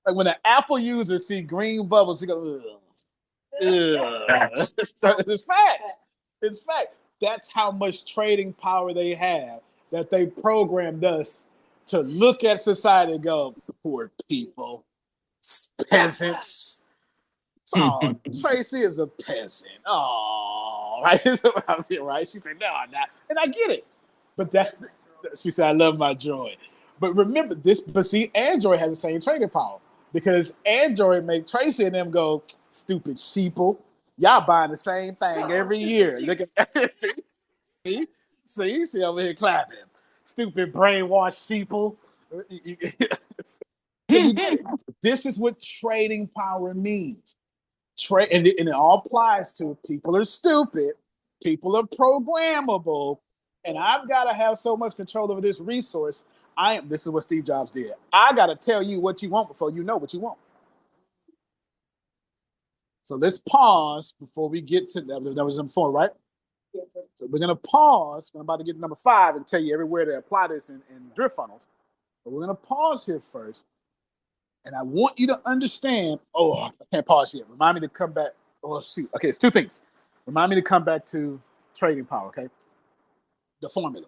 Like when an Apple user see green bubbles, you go, ugh. It's fact. It's fact. That's how much trading power they have, that they programmed us to look at society and go, poor people, peasants. Oh, Tracy is a peasant. Oh, right? That's what I was here, right? She said, no, I'm not. And I get it. But she said, I love my joy. But remember this, but see, Android has the same trading power because Android make Tracy and them go, stupid sheeple. Y'all buying the same thing every year. Look at see, she over here clapping. Stupid brainwashed sheeple. This is what trading power means. And it all applies to people are stupid, people are programmable, and I've got to have so much control over this resource. This is what Steve Jobs did. I got to tell you what you want before you know what you want. So let's pause before we get to that. That was number 4, right? So we're going to pause. I'm about to get to number 5 and tell you everywhere to apply this in DriftFunnels. But we're going to pause here first. And I want you to understand. Oh, I can't pause yet. Remind me to come back. Oh, shoot. Okay, it's 2 things. Remind me to come back to trading power, okay? The formula.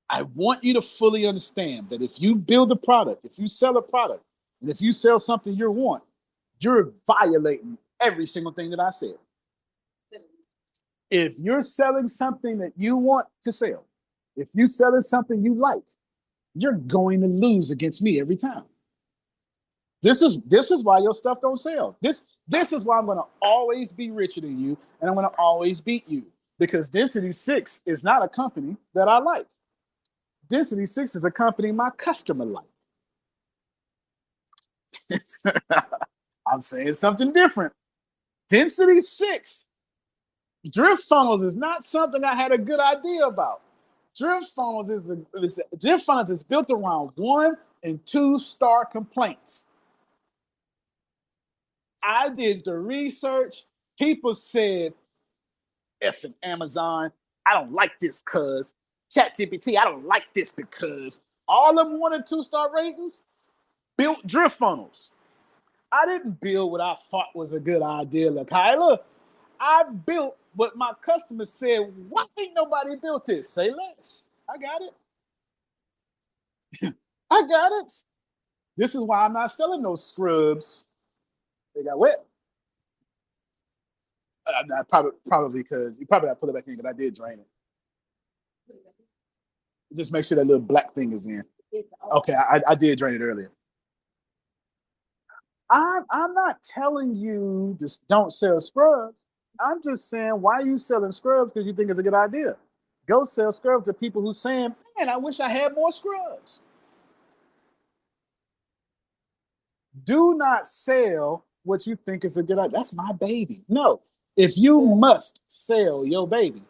I want you to fully understand that if you build a product, if you sell a product, and if you sell something you want, you're violating every single thing that I said. If you're selling something that you want to sell, if you're selling something you like, you're going to lose against me every time. This is why your stuff don't sell. This is why I'm going to always be richer than you, and I'm going to always beat you, because Density 6 is not a company that I like. Density 6 is a company my customer like. I'm saying something different. Density 6, DriftFunnels is not something I had a good idea about. DriftFunnels is built around 1- and 2-star complaints. I did the research. People said, effing Amazon, I don't like this because ChatGPT, I don't like this because all them 1- and 2-star ratings built DriftFunnels. I didn't build what I thought was a good idea, LaKyla. I built what my customers said, why ain't nobody built this? Say less. I got it. I got it. This is why I'm not selling those scrubs. They got wet. Probably because you probably got to put it back in, because I did drain it. Just make sure that little black thing is in. Okay, I did drain it earlier. I'm not telling you just don't sell scrubs. I'm just saying, why are you selling scrubs? Because you think it's a good idea. Go sell scrubs to people who saying, man, I wish I had more scrubs. Do not sell what you think is a good idea. That's my baby. No, if you must sell your baby,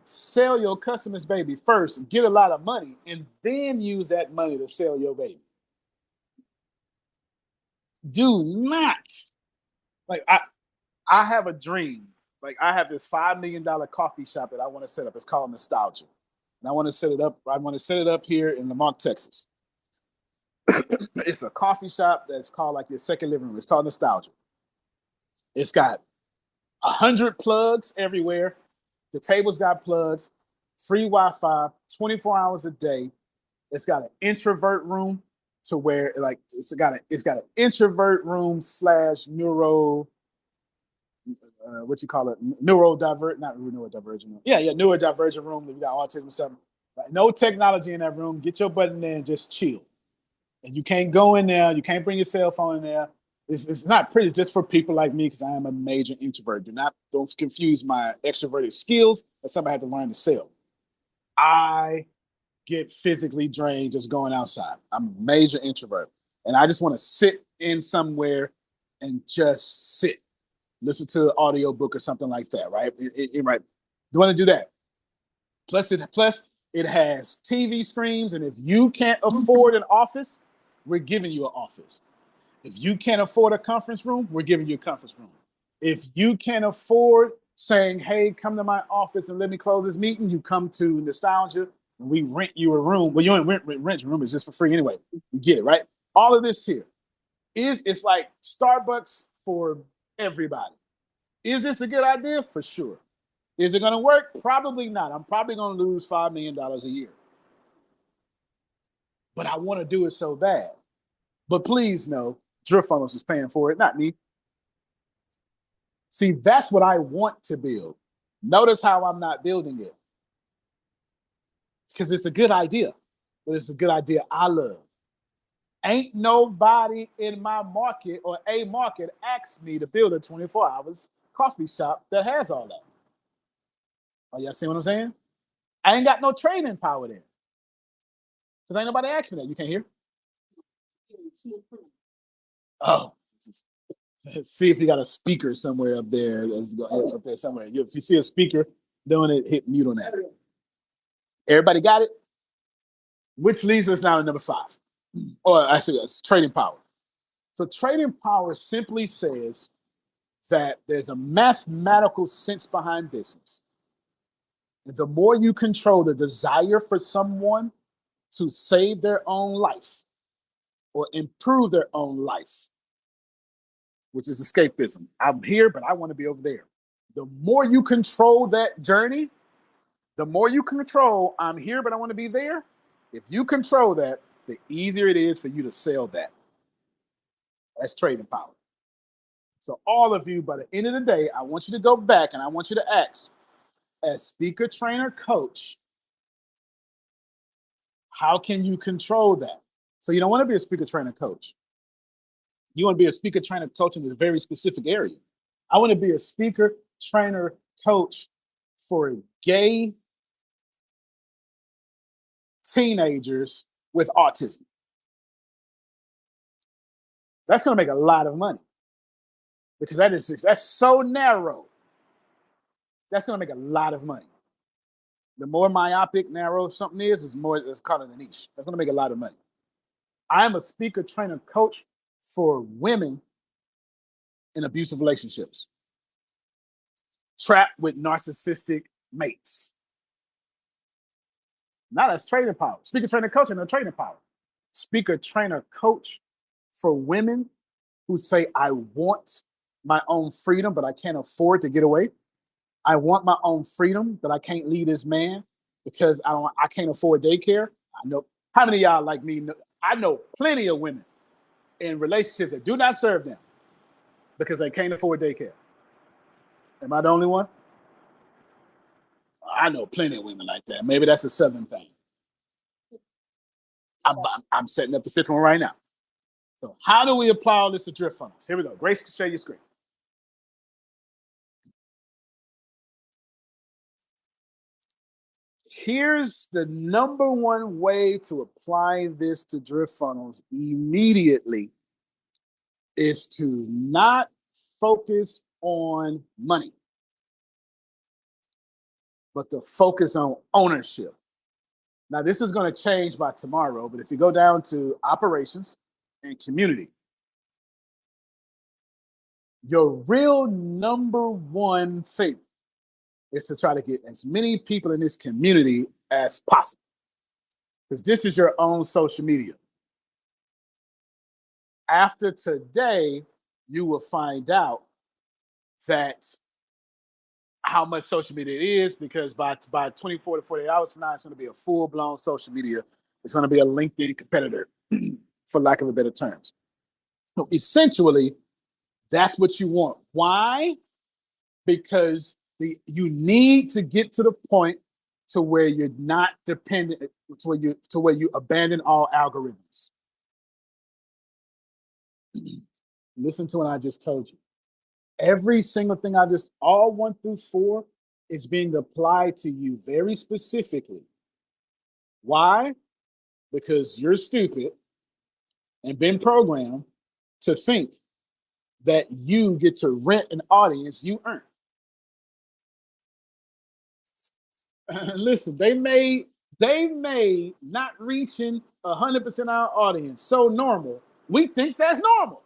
sell your customer's baby first, get a lot of money, and then use that money to sell your baby. Do not, like, I have a dream. Like, I have this $5 million coffee shop that I want to set up. It's called Nostalgia. And I want to set it up. I want to set it up here in Lamont, Texas. It's a coffee shop that's called like your second living room. It's called Nostalgia. It's got 100 plugs everywhere. The table's got plugs, free Wi-Fi, 24 hours a day. It's got an introvert room to where, like, it's got an introvert room / neuro, what you call it, neurodivergent, not neurodivergent. Yeah, neurodivergent room. You got autism, something. Like, no technology in that room. Get your butt in there and just chill. And you can't go in there. You can't bring your cell phone in there. It's not pretty. It's just for people like me, because I am a major introvert. Don't confuse my extroverted skills as something I have to learn to sell. I get physically drained just going outside. I'm a major introvert. And I just want to sit in somewhere and just sit. Listen to an audio book or something like that, right? Right. You want to do that. Plus it has TV screens, and if you can't afford an office, we're giving you an office. If you can't afford a conference room, we're giving you a conference room. If you can't afford saying, hey, come to my office and let me close this meeting, you come to Nostalgia and we rent you a room. Well, you don't rent your room, it's just for free anyway. You get it, right? All of this here it's like Starbucks for everybody. Is this a good idea? For sure. Is it going to work? Probably not. I'm probably going to lose $5 million a year. But I want to do it so bad. But please know, DriftFunnels is paying for it, not me. See, that's what I want to build. Notice how I'm not building it. Because it's a good idea, but it's a good idea I love. Ain't nobody in my market or a market asked me to build a 24 hours coffee shop that has all that. Oh, y'all see what I'm saying? I ain't got no trading power there. Because ain't nobody asked me that. You can't hear? Oh. Let's see if you got a speaker somewhere up there. Up there somewhere. If you see a speaker doing it, hit mute on that. Everybody got it? Which leads us now to number 5. Or actually, it's trading power. So trading power simply says that there's a mathematical sense behind business. The more you control the desire for someone to save their own life or improve their own life, which is escapism. I'm here, but I want to be over there. The more you control that journey, the more you control, I'm here, but I want to be there. If you control that, the easier it is for you to sell that. That's trading power. So all of you, by the end of the day, I want you to go back and I want you to ask, as speaker, trainer, coach, how can you control that? So you don't want to be a speaker, trainer, coach. You want to be a speaker, trainer, coach in a very specific area. I want to be a speaker, trainer, coach for gay teenagers with autism. That's going to make a lot of money because that's so narrow. That's going to make a lot of money. The more myopic, narrow something is more, it's called a niche. That's going to make a lot of money. I'm a speaker, trainer, coach for women in abusive relationships, trapped with narcissistic mates. Now that's trading power. Speaker, trainer, coach, and no trading power. Speaker, trainer, coach for women who say, I want my own freedom, but I can't afford to get away. I want my own freedom, but I can't leave this man because I can't afford daycare. I know how many of y'all like me know, I know plenty of women in relationships that do not serve them because they can't afford daycare. Am I the only one? I know plenty of women like that. Maybe that's a Southern thing. I'm setting up the fifth one right now. So how do we apply all this to DriftFunnels? Here we go. Grace, share your screen. Here's the number one way to apply this to DriftFunnels immediately is to not focus on money, but to focus on ownership. Now, this is going to change by tomorrow, but if you go down to operations and community, your real number one thing is to try to get as many people in this community as possible, because this is your own social media. After today, you will find out that how much social media it is, because by 24 to 48 hours from now, it's going to be a full-blown social media. It's going to be a LinkedIn competitor, for lack of a better terms. So essentially, that's what you want. Why? Because you need to get to the point to where you're not dependent, to where you abandon all algorithms. Listen to what I just told you. Every single thing all 1 through 4 is being applied to you very specifically. Why? Because you're stupid and been programmed to think that you get to rent an audience you earn. Listen, they made not reaching 100% of our audience so normal. We think that's normal.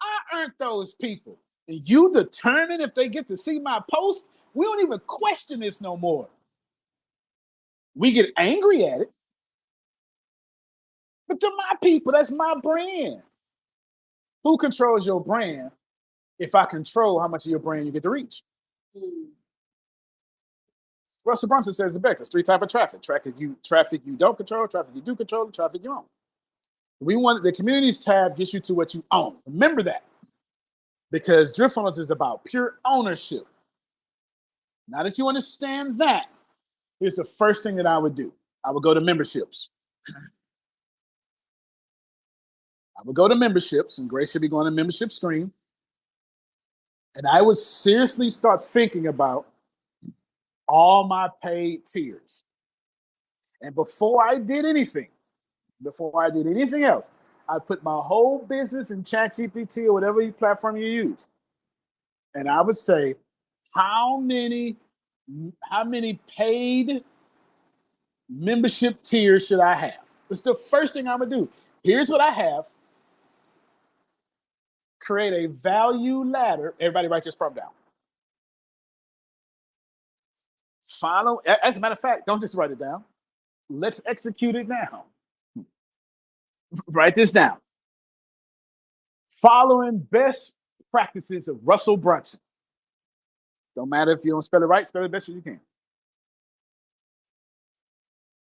I earned those people. And you determine if they get to see my post. We don't even question this no more. We get angry at it. But they're my people. That's my brand. Who controls your brand if I control how much of your brand you get to reach? Russell Brunson says it best. There's 3 types of traffic. Traffic you don't control, traffic you do control, and traffic you own. We want the communities tab gets you to what you own. Remember that. Because DriftFunnels is about pure ownership. Now that you understand that, here's the first thing that I would do. I would go to memberships. And Grace should be going to membership screen. And I would seriously start thinking about all my paid tiers. And before I did anything else, I put my whole business in ChatGPT or whatever platform you use. And I would say, how many paid membership tiers should I have? It's the first thing I'm gonna do. Here's what I have. Create a value ladder. Everybody write this prompt down. Follow, as a matter of fact, don't just write it down. Let's execute it now. Write this down. Following best practices of Russell Brunson. Don't matter if you don't spell it right, spell it best as you can.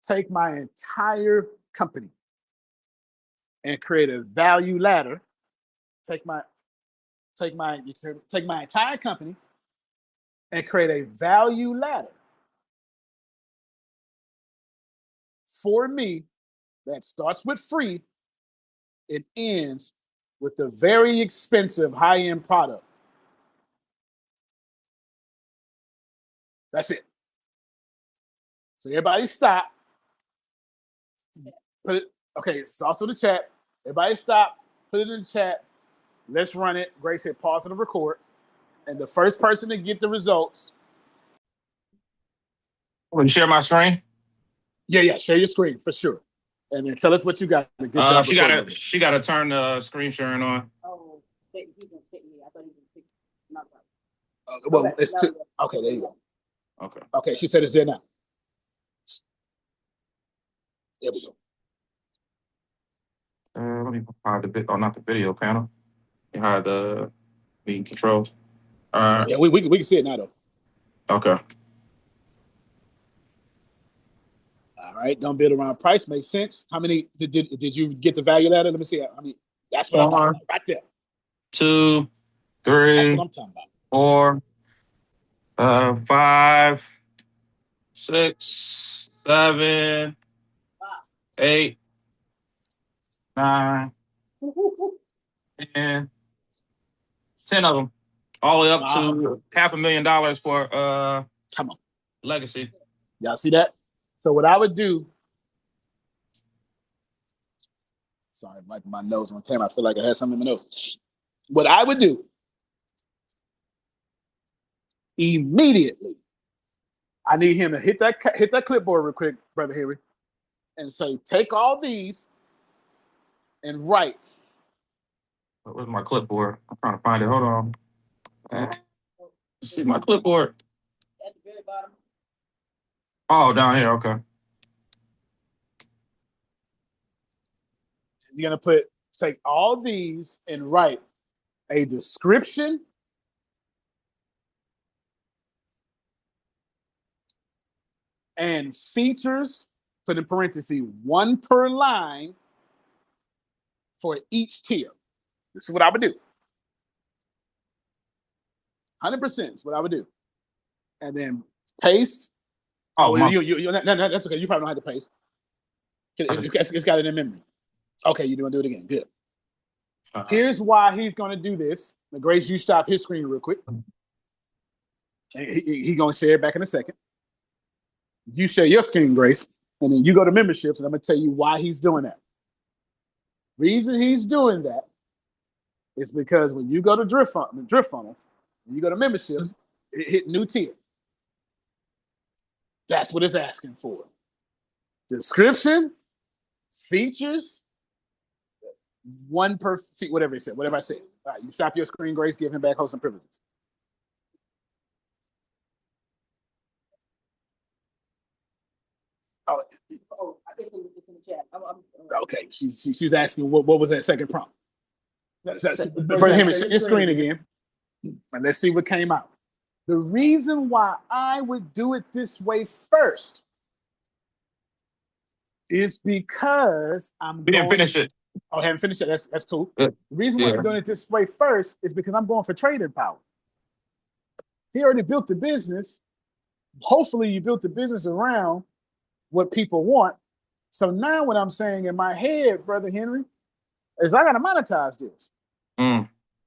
Take my entire company and create a value ladder. Take my entire company and create a value ladder for me that starts with free, it ends with the very expensive high-end product. That's it. So everybody stop. Put it, okay, it's also the chat. Everybody stop, put it in the chat. Let's run it. Grace hit pause on the record. And the first person to get the results. Want to share my screen? Yeah, share your screen for sure. And then tell us what you got. Good job. She got to turn the screen sharing on. Oh, he didn't pick me. I thought he didn't pick not right. Well, okay, it's two. Okay, there you go. Okay, she said it's there now. There we go. Let me hide the not the video panel. You hide the meeting controls. Yeah, we can see it now though. Okay. All right, don't bid around price makes sense. How many did you get the value ladder? Let me see. I mean, that's what I'm talking about right there. 2, 3. That's what I'm talking about. about. 5, 6, 7, 8, 9, 10 of them, all the way up to $500,000 for come on, legacy. Y'all see that? So what I would do. Sorry, my nose on camera. I feel like I had something in my nose. What I would do immediately, I need him to hit that clipboard real quick, Brother Henry, and say, take all these and write. Where's my clipboard? I'm trying to find it. Hold on. Let's see my clipboard. At the very bottom. Oh, down here. Okay. You're gonna take all these and write a description, and features, put in parentheses, 1 per line for each tier. This is what I would do. 100% is what I would do. And then paste. Oh, no, that's okay. You probably don't have to paste. It's got it in memory. Okay, you're going to do it again. Good. Here's why he's going to do this. Now, Grace, you stop his screen real quick. And he's going to share it back in a second. You share your screen, Grace, and then you go to memberships, and I'm going to tell you why he's doing that. Reason he's doing that is because when you go to DriftFunnels, you go to memberships, it hit new tier. That's what it's asking for. Description, features, 1 per feet, whatever it said, whatever I said. All right, you stop your screen, Grace, give him back hosting privileges. Oh, it's in the chat. Okay, she's asking what was that second prompt? Bring him your screen again, and let's see what came out. The reason why I would do it this way first is because We didn't finish it. Oh, I haven't finished it. That's cool. The reason why I'm doing it this way first is because I'm going for trading power. He already built the business. Hopefully, you built the business around what people want. So now what I'm saying in my head, Brother Henry, is I got to monetize this.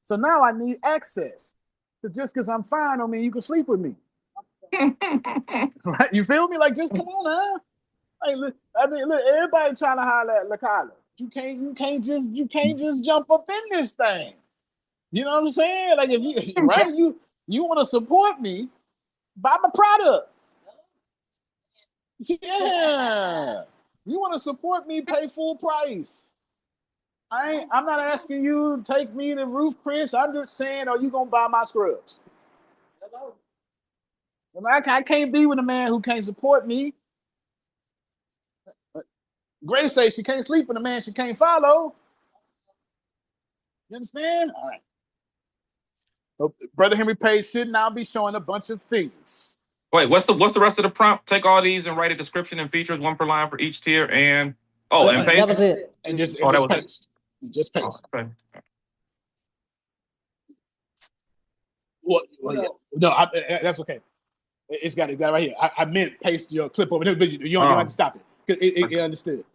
So now I need access. So just because I'm fine don't mean you can sleep with me. Right? You feel me? Like, just come on now. Hey, look, everybody trying to holler at Lakala. You can't just jump up in this thing. You know what I'm saying? Like, if you right, you want to support me, buy my product. Yeah. You want to support me, pay full price. I'm not asking you to take me to Roof Chris. I'm just saying, are you gonna buy my scrubs? I can't be with a man who can't support me. Grace says she can't sleep with a man she can't follow. You understand? All right. So Brother Henry Page should now be showing a bunch of things. Wait, what's the rest of the prompt? Take all these and write a description and features, 1 per line for each tier, and paste. That was it. And just paste. And just paste. Okay. Yeah. No, that's okay. It's got it right here. I meant paste your clip over there, but you don't have to stop it because it understood.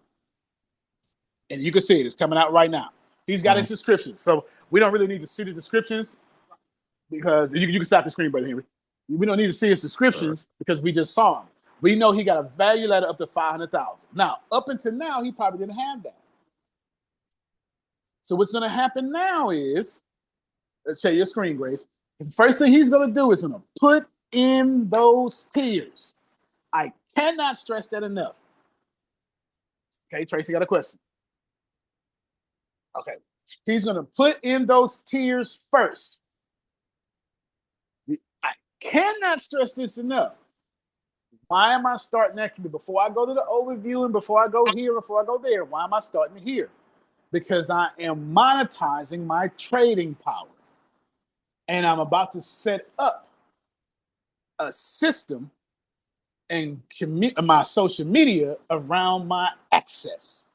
And you can see it. It's coming out right now. He's got his descriptions, so we don't really need to see the descriptions because you can stop the screen, Brother Henry. We don't need to see his descriptions because we just saw him. We know he got a value ladder up to 500,000. Now, up until now, he probably didn't have that. So what's going to happen now is, let's share your screen, Grace. The first thing he's going to do is going to put in those tiers. I cannot stress that enough. Okay, Tracy got a question. Okay, he's going to put in those tiers first. I cannot stress this enough. Why am I starting that? Before I go to the overview and before I go here, before I go there, why am I starting here? Because I am monetizing my trading power. And I'm about to set up a system and my social media around my access.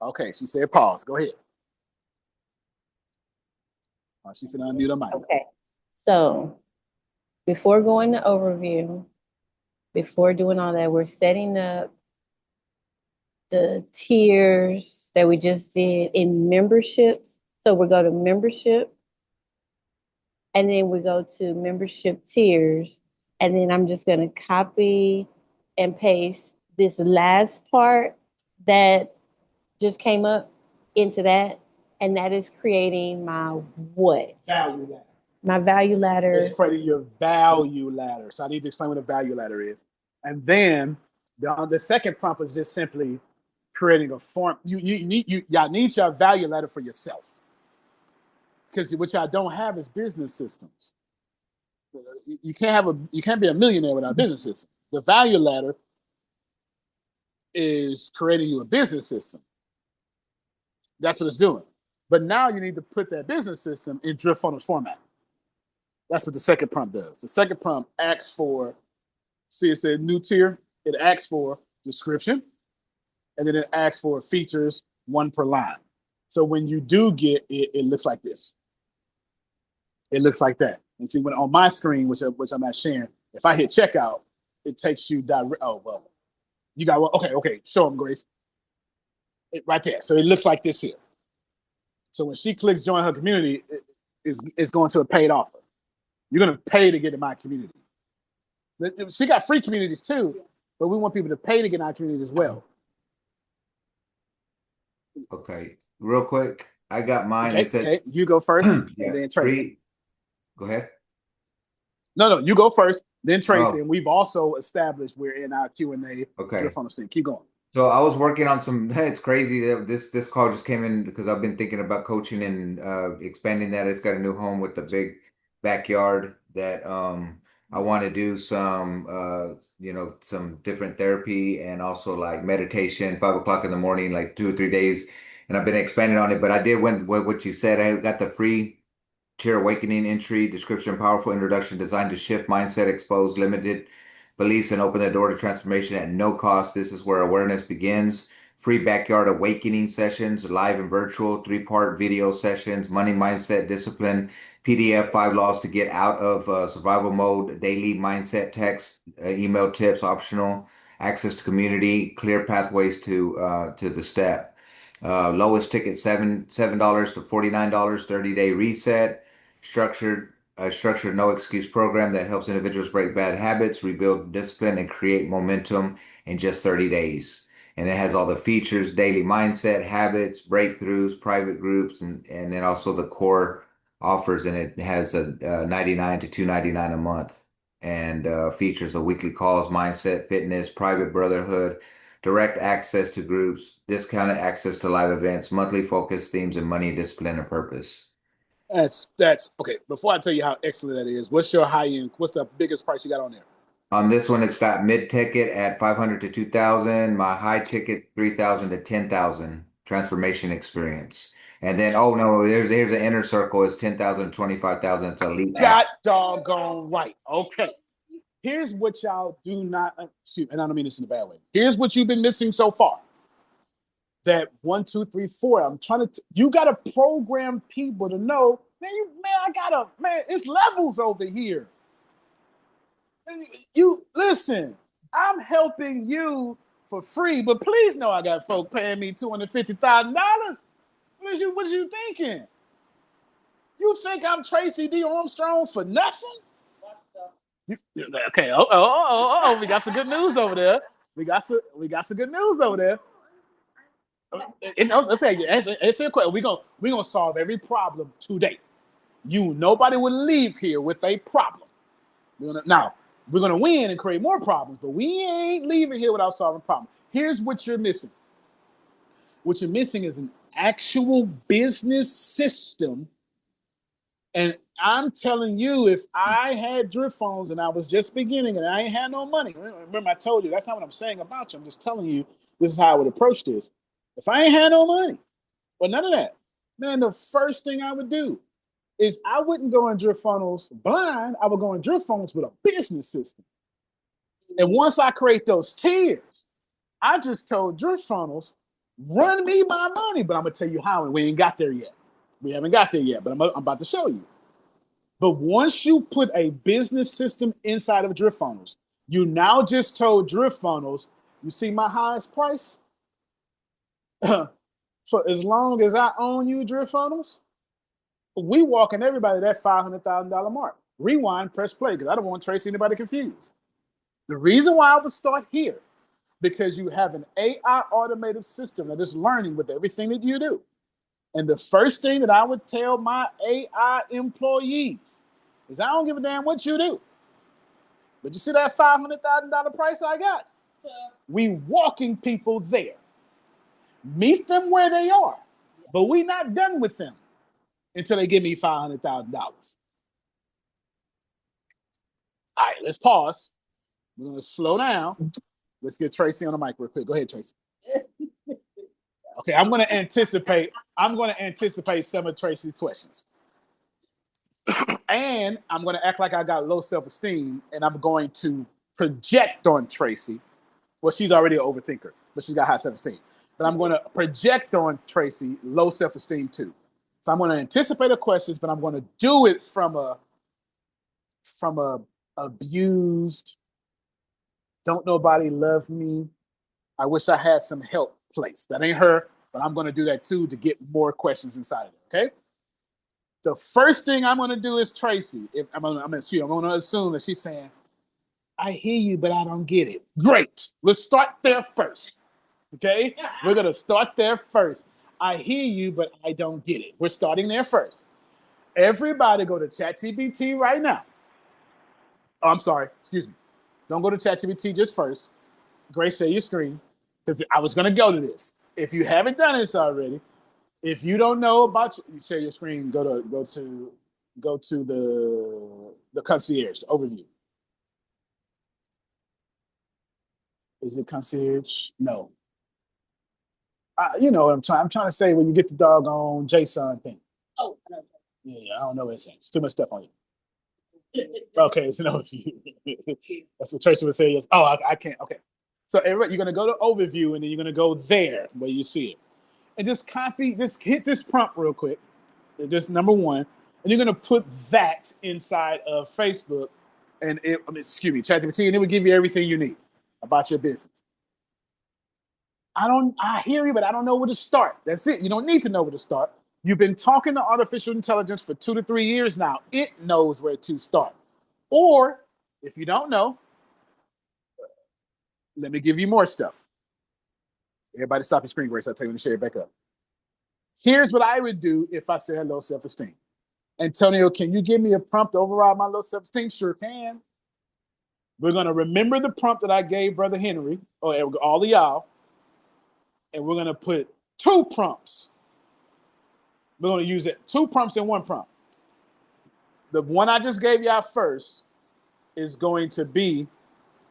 Okay, she said pause. Go ahead. She said unmute her mic. Okay, so before going to overview, before doing all that, we're setting up the tiers that we just did in memberships. So we go to membership, and then we go to membership tiers, and then I'm just going to copy and paste this last part that just came up into that, and that is creating my what? Value ladder. My value ladder. It's creating your value ladder. So I need to explain what a value ladder is. And then the second prompt is just simply creating a form. Y'all need your value ladder for yourself. Because what y'all don't have is business systems. You can't be a millionaire without a business system. The value ladder is creating you a business system. That's what it's doing. But now you need to put that business system in DriftFunnels format. That's what the second prompt does. The second prompt asks for, see it said new tier, it asks for description, and then it asks for features, 1 per line. So when you do get it, it looks like this. It looks like that. And see, when on my screen, which I'm not sharing, if I hit checkout, it takes you direct. Oh, well, you got one. Okay. Show them, Grace. Right there. So it looks like this here. So when she clicks join her community, it's going to a paid offer. You're going to pay to get in my community. She got free communities too, but we want people to pay to get in our community as well. Okay, real quick, I got mine. Okay, you go first, yeah, and then Tracy. Go ahead. No, you go first, then Tracy, and we've also established we're in our Q&A. Okay. Keep going. So I was working on some. It's crazy that this call just came in because I've been thinking about coaching and expanding that. It's got a new home with the big backyard that I want to do some some different therapy and also like meditation 5 o'clock in the morning, like 2 or 3 days. And I've been expanding on it, but I did what you said. I got the free tier awakening entry description, powerful introduction designed to shift mindset, expose limited beliefs, and open the door to transformation at no cost. This is where awareness begins. Free backyard awakening sessions, live and virtual, 3-part video sessions, money mindset, discipline, PDF, 5 laws to get out of survival mode, daily mindset text, email tips, optional, access to community, clear pathways to the step. Lowest ticket $7 to $49, 30-day reset, structured no excuse program that helps individuals break bad habits, rebuild discipline, and create momentum in just 30 days. And it has all the features, daily mindset, habits, breakthroughs, private groups, and then also the core offers. And it has a $99 to $299 a month, and features the weekly calls, mindset, fitness, private brotherhood, direct access to groups, discounted access to live events, monthly focus themes, and money, discipline, and purpose. That's okay. Before I tell you how excellent that is, what's your high end? What's the biggest price you got on there? On this one, it's got mid ticket at 500 to 2,000. My high ticket 3,000 to 10,000. Transformation experience. And then here's the inner circle is 10,000 to 25,000. It's elite. Got doggone right. Okay. Here's what y'all do not, and I don't mean this in a bad way. Here's what you've been missing so far. That 1, 2, 3, 4. I'm trying to. You got to program people to know It's levels over here. You listen, I'm helping you for free, but please know I got folk paying me $250,000. What are you thinking? You think I'm Tracy D. Armstrong for nothing? Okay. We got some good news over there. We got some good news over there. Let's say answer your question. We're gonna solve every problem today. Nobody will leave here with a problem. We're gonna win and create more problems, but we ain't leaving here without solving problems. Here's what you're missing. What you're missing is an actual business system. And I'm telling you, if I had DriftFunnels and I was just beginning and I ain't had no money, remember I told you that's not what I'm saying about you. I'm just telling you this is how I would approach this. If I ain't had no money or none of that, man, the first thing I would do is I wouldn't go in DriftFunnels blind. I would go in DriftFunnels with a business system. And once I create those tiers, I just told DriftFunnels, run me my money, but I'm gonna tell you how, and we ain't got there yet. We haven't got there yet, but I'm about to show you. But once you put a business system inside of DriftFunnels, you now just told DriftFunnels, you see my highest price? For as long as I own you, DriftFunnels, we walking everybody that $500,000 mark. Rewind, press play, because I don't want Tracy anybody confused. The reason why I would start here, because you have an AI automated system that is learning with everything that you do. And the first thing that I would tell my AI employees is I don't give a damn what you do. But you see that $500,000 price I got? We walking people there. Meet them where they are. But we not done with them until they give me $500,000. All right, let's pause. We're going to slow down. Let's get Tracy on the mic real quick. Go ahead, Tracy. Okay, I'm going to anticipate some of Tracy's questions. And I'm going to act like I got low self-esteem, and I'm going to project on Tracy. Well, she's already an overthinker, but she's got high self-esteem. But I'm going to project on Tracy low self-esteem too. So I'm going to anticipate the questions, but I'm going to do it from a abused, don't nobody love me, I wish I had some help place. That ain't her, but I'm going to do that too to get more questions inside of it. Okay. The first thing I'm going to do is Tracy. If I'm going to assume that she's saying, I hear you, but I don't get it. Great. Let's start there first. Okay. We're going to start there first. I hear you, but I don't get it. We're starting there first. Everybody go to ChatGPT right now. Oh, I'm sorry. Excuse me. Don't go to ChatGPT just first. Grace, share your screen, because I was going to go to this. If you haven't done this already, if you don't know about, you share your screen. Go to the concierge, the overview. Is it concierge? No. You know what I'm trying to say when you get the doggone JSON thing. Oh, no. Yeah, I don't know what it's saying. It's too much stuff on you. Okay, it's an overview. That's what Tracy would say. Yes. Oh, I can't. Okay. So you're going to go to overview, and then you're going to go there where you see it. And just hit this prompt real quick. Just number one. And you're going to put that inside of Facebook and ChatGPT, and it will give you everything you need about your business. I hear you, but I don't know where to start. That's it. You don't need to know where to start. You've been talking to artificial intelligence for 2 to 3 years now. It knows where to start. Or if you don't know, let me give you more stuff. Everybody stop your screen, Grace. I'll tell you when to share it back up. Here's what I would do if I still had low self-esteem. Antonio, can you give me a prompt to override my low self-esteem? Sure can. We're going to remember the prompt that I gave Brother Henry, or all of y'all, and we're going to put 2 prompts. We're going to use it 2 prompts in 1 prompt. The one I just gave y'all first is going to be,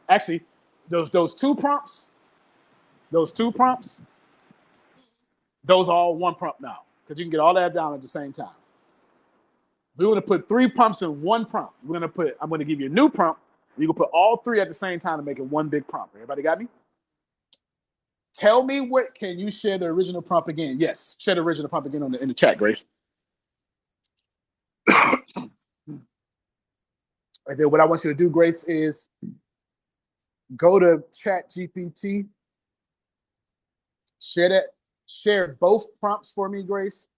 actually, those 2 prompts, those are all 1 prompt now, because you can get all that down at the same time. We want to put 3 prompts in 1 prompt. I'm going to give you a new prompt. You can put all 3 at the same time to make it 1 big prompt. Everybody got me? Tell me can you share the original prompt again? Yes, share the original prompt again in the chat, Grace. And then what I want you to do, Grace, is go to Chat GPT, share both prompts for me, Grace,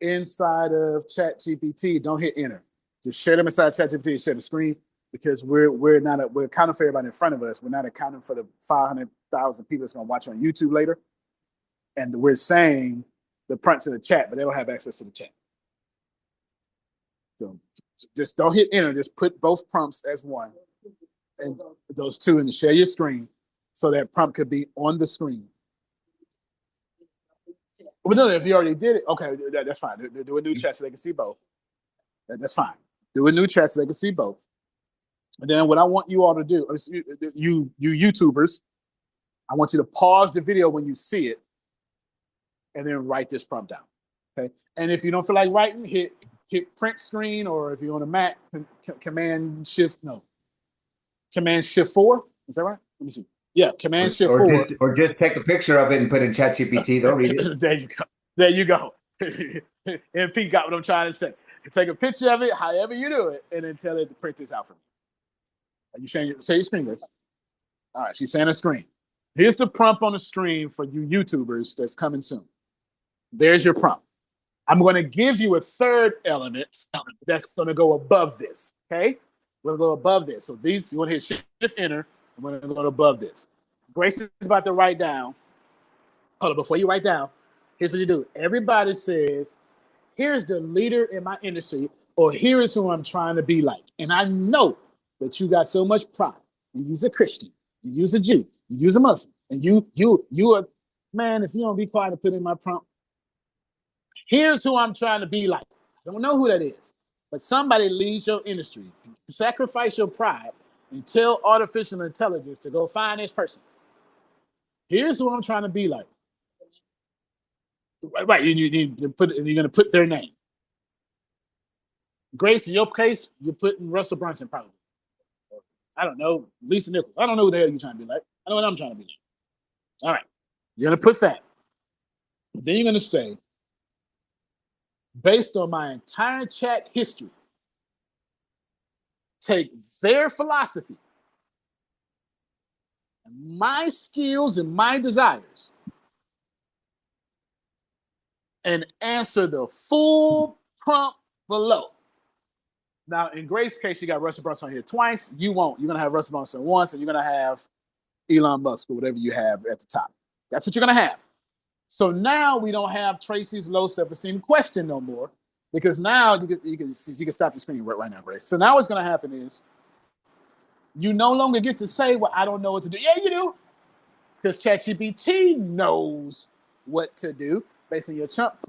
inside of Chat GPT. Don't hit enter. Just share them inside Chat GPT and share the screen, because we're accounting for everybody in front of us. We're not accounting for the 500,000 people that's going to watch on YouTube later. And we're saying the prompts in the chat, but they don't have access to the chat. So just don't hit enter. Just put both prompts as one, and those two, and share your screen so that prompt could be on the screen. Well, no, if you already did it, okay, that's fine. Do a new chat so they can see both. That's fine. Do a new chat so they can see both. And then what I want you all to do, you YouTubers, I want you to pause the video when you see it, and then write this prompt down. Okay. And if you don't feel like writing, hit print screen, or if you're on a Mac, Command Shift 4. Is that right? Let me see. Yeah, Command Shift 4. Or just take a picture of it and put in ChatGPT. They'll read it. There you go. There you go. MP got what I'm trying to say. Take a picture of it, however you do it, and then tell it to print this out for me. Are you saying your screen, Liz? All right, she's saying a screen. Here's the prompt on the screen for you YouTubers that's coming soon. There's your prompt. I'm going to give you a third element that's going to go above this. Okay, we're going to go above this. So these, you want to hit Shift Enter. I'm going to go above this. Grace is about to write down. Hold on, before you write down, here's what you do. Everybody says, here's the leader in my industry, or here is who I'm trying to be like. And I know that you got so much pride. You use a Christian, you use a Jew, you use a Muslim, and you are, man, if you don't be quiet and put in my prompt, here's who I'm trying to be like. I don't know who that is, but somebody leads your industry. Sacrifice your pride and tell artificial intelligence to go find this person. Here's who I'm trying to be like. Right, you need to put, and you're going to put their name. Grace, in your case, you're putting Russell Brunson probably. I don't know, Lisa Nichols. I don't know who the hell you're trying to be like. I know what I'm trying to be like. All right, you're going to put that. Then you're going to say, based on my entire chat history, take their philosophy, my skills and my desires, and answer the full prompt below. Now, in Grace's case, you got Russell Brunson here twice. You won't. You're going to have Russell Brunson once, and you're going to have Elon Musk or whatever you have at the top. That's what you're going to have. So now we don't have Tracy's low self-esteem question no more, because now you can stop your screen right now, Grace. So now what's going to happen is you no longer get to say, well, I don't know what to do. Yeah, you do, because ChatGPT knows what to do based on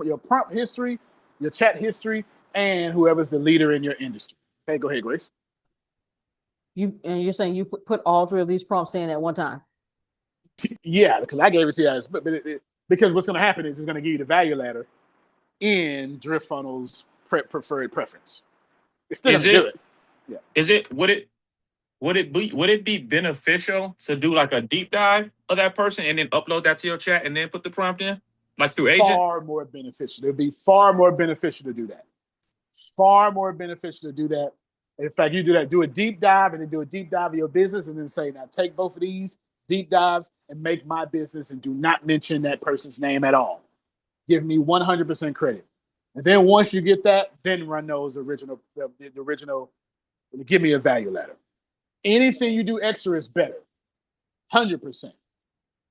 your prompt history, your chat history, and whoever's the leader in your industry. Okay, go ahead, Grace. You're saying you put all three of these prompts in at one time? Yeah, because I gave it to you. Because what's going to happen is it's going to give you the value ladder in DriftFunnels preferred preference. It's still going to do it. Yeah. Is it? Would it be beneficial to do like a deep dive of that person and then upload that to your chat and then put the prompt in, like through agent? Far more beneficial. It'd be far more beneficial to do that. Far more beneficial to do that. In fact, you do that. Do a deep dive, and then do a deep dive of your business, and then say, now take both of these deep dives and make my business, and do not mention that person's name at all. Give me 100% credit. And then once you get that, then run those the original, give me a value ladder. Anything you do extra is better. 100%.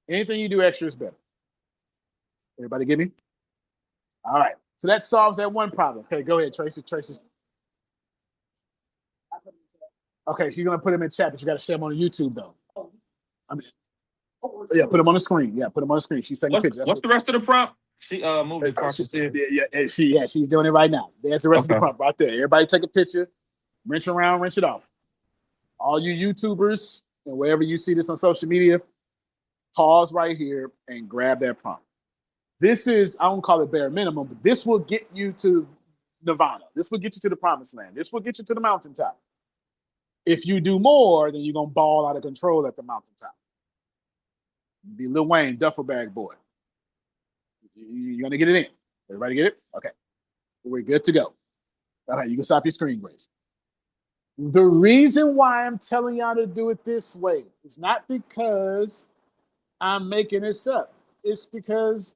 Anything you do extra is better. Everybody get me? All right. So that solves that one problem. Okay, go ahead, Tracy. Okay, she's going to put them in chat, but you got to share them on YouTube, though. Yeah, put them on the screen. Yeah, put them on the screen. She's taking pictures. What's the rest of the prompt? She moved it. She's doing it right now. There's the rest of the prompt right there. Everybody take a picture, rinse around, rinse it off. All you YouTubers and wherever you see this on social media, pause right here and grab that prompt. This is, I don't call it bare minimum, but this will get you to nirvana. This will get you to the promised land. This will get you to the mountaintop. If you do more, then you're going to ball out of control at the mountaintop. Be Lil Wayne, duffel bag boy. You're going to get it in. Everybody get it? Okay. We're good to go. All right, you can stop your screen, Grace. The reason why I'm telling y'all to do it this way is not because I'm making this up. It's because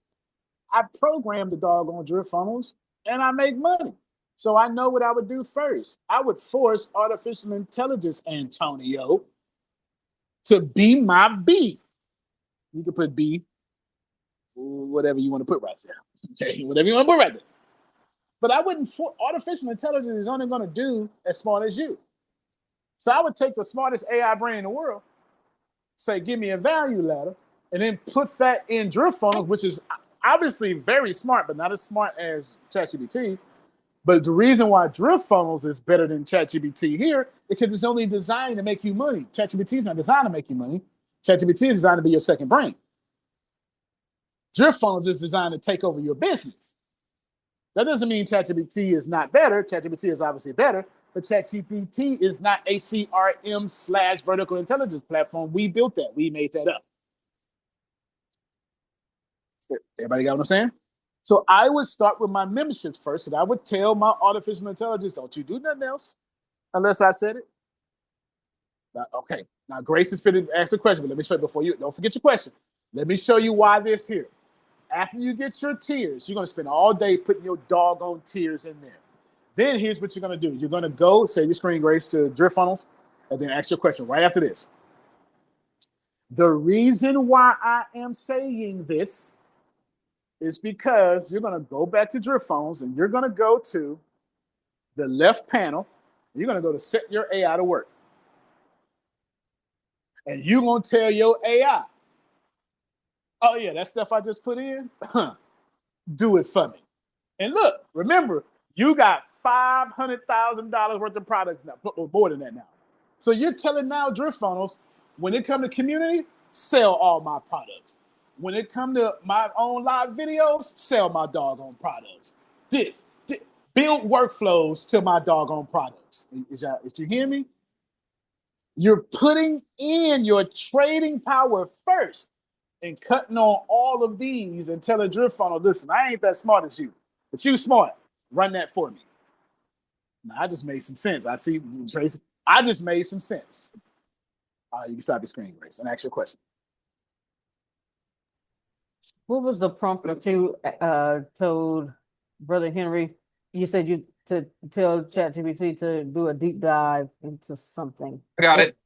I programmed the doggone DriftFunnels and I make money. So I know what I would do first. I would force artificial intelligence, Antonio, to be my B. You can put B, whatever you want to put right there. Okay, whatever you want to put right there. But I wouldn't. Artificial intelligence is only going to do as smart as you. So I would take the smartest AI brain in the world, say, give me a value ladder, and then put that in DriftFunnels, which is obviously very smart, but not as smart as ChatGPT. But the reason why DriftFunnels is better than ChatGPT here is because it's only designed to make you money. ChatGPT is not designed to make you money. ChatGPT is designed to be your second brain. DriftFunnels is designed to take over your business. That doesn't mean ChatGPT is not better. ChatGPT is obviously better, but ChatGPT is not a CRM/vertical intelligence platform. We built that. We made that up. Everybody got what I'm saying? So I would start with my memberships first, because I would tell my artificial intelligence, don't you do nothing else unless I said it. Now, okay. Now Grace is fitting to ask a question, but let me show you before you don't forget your question. Let me show you why this here. After you get your tiers, you're going to spend all day putting your doggone tiers in there. Then here's what you're going to do. You're going to go, save your screen, Grace, to DriftFunnels, and then ask your question right after this. The reason why I am saying this is because you're going to go back to DriftFunnels and you're going to go to the left panel. You're going to go to set your AI to work. And you're going to tell your AI, oh, yeah, that stuff I just put in, do it for me. And look, remember, you got $500,000 worth of products now, more than that now. So you're telling now DriftFunnels, when it comes to community, sell all my products. When it comes to my own live videos, sell my doggone products. Build workflows to my doggone products. Is you hear me? You're putting in your trading power first and cutting on all of these and telling DriftFunnels, listen, I ain't that smart as you, but you smart. Run that for me. Now, I just made some sense. I see, Tracy. I just made some sense. You can stop your screen, Grace, and ask your question. What was the prompt that you told Brother Henry? You said you to tell ChatGPT to do a deep dive into something. I got it.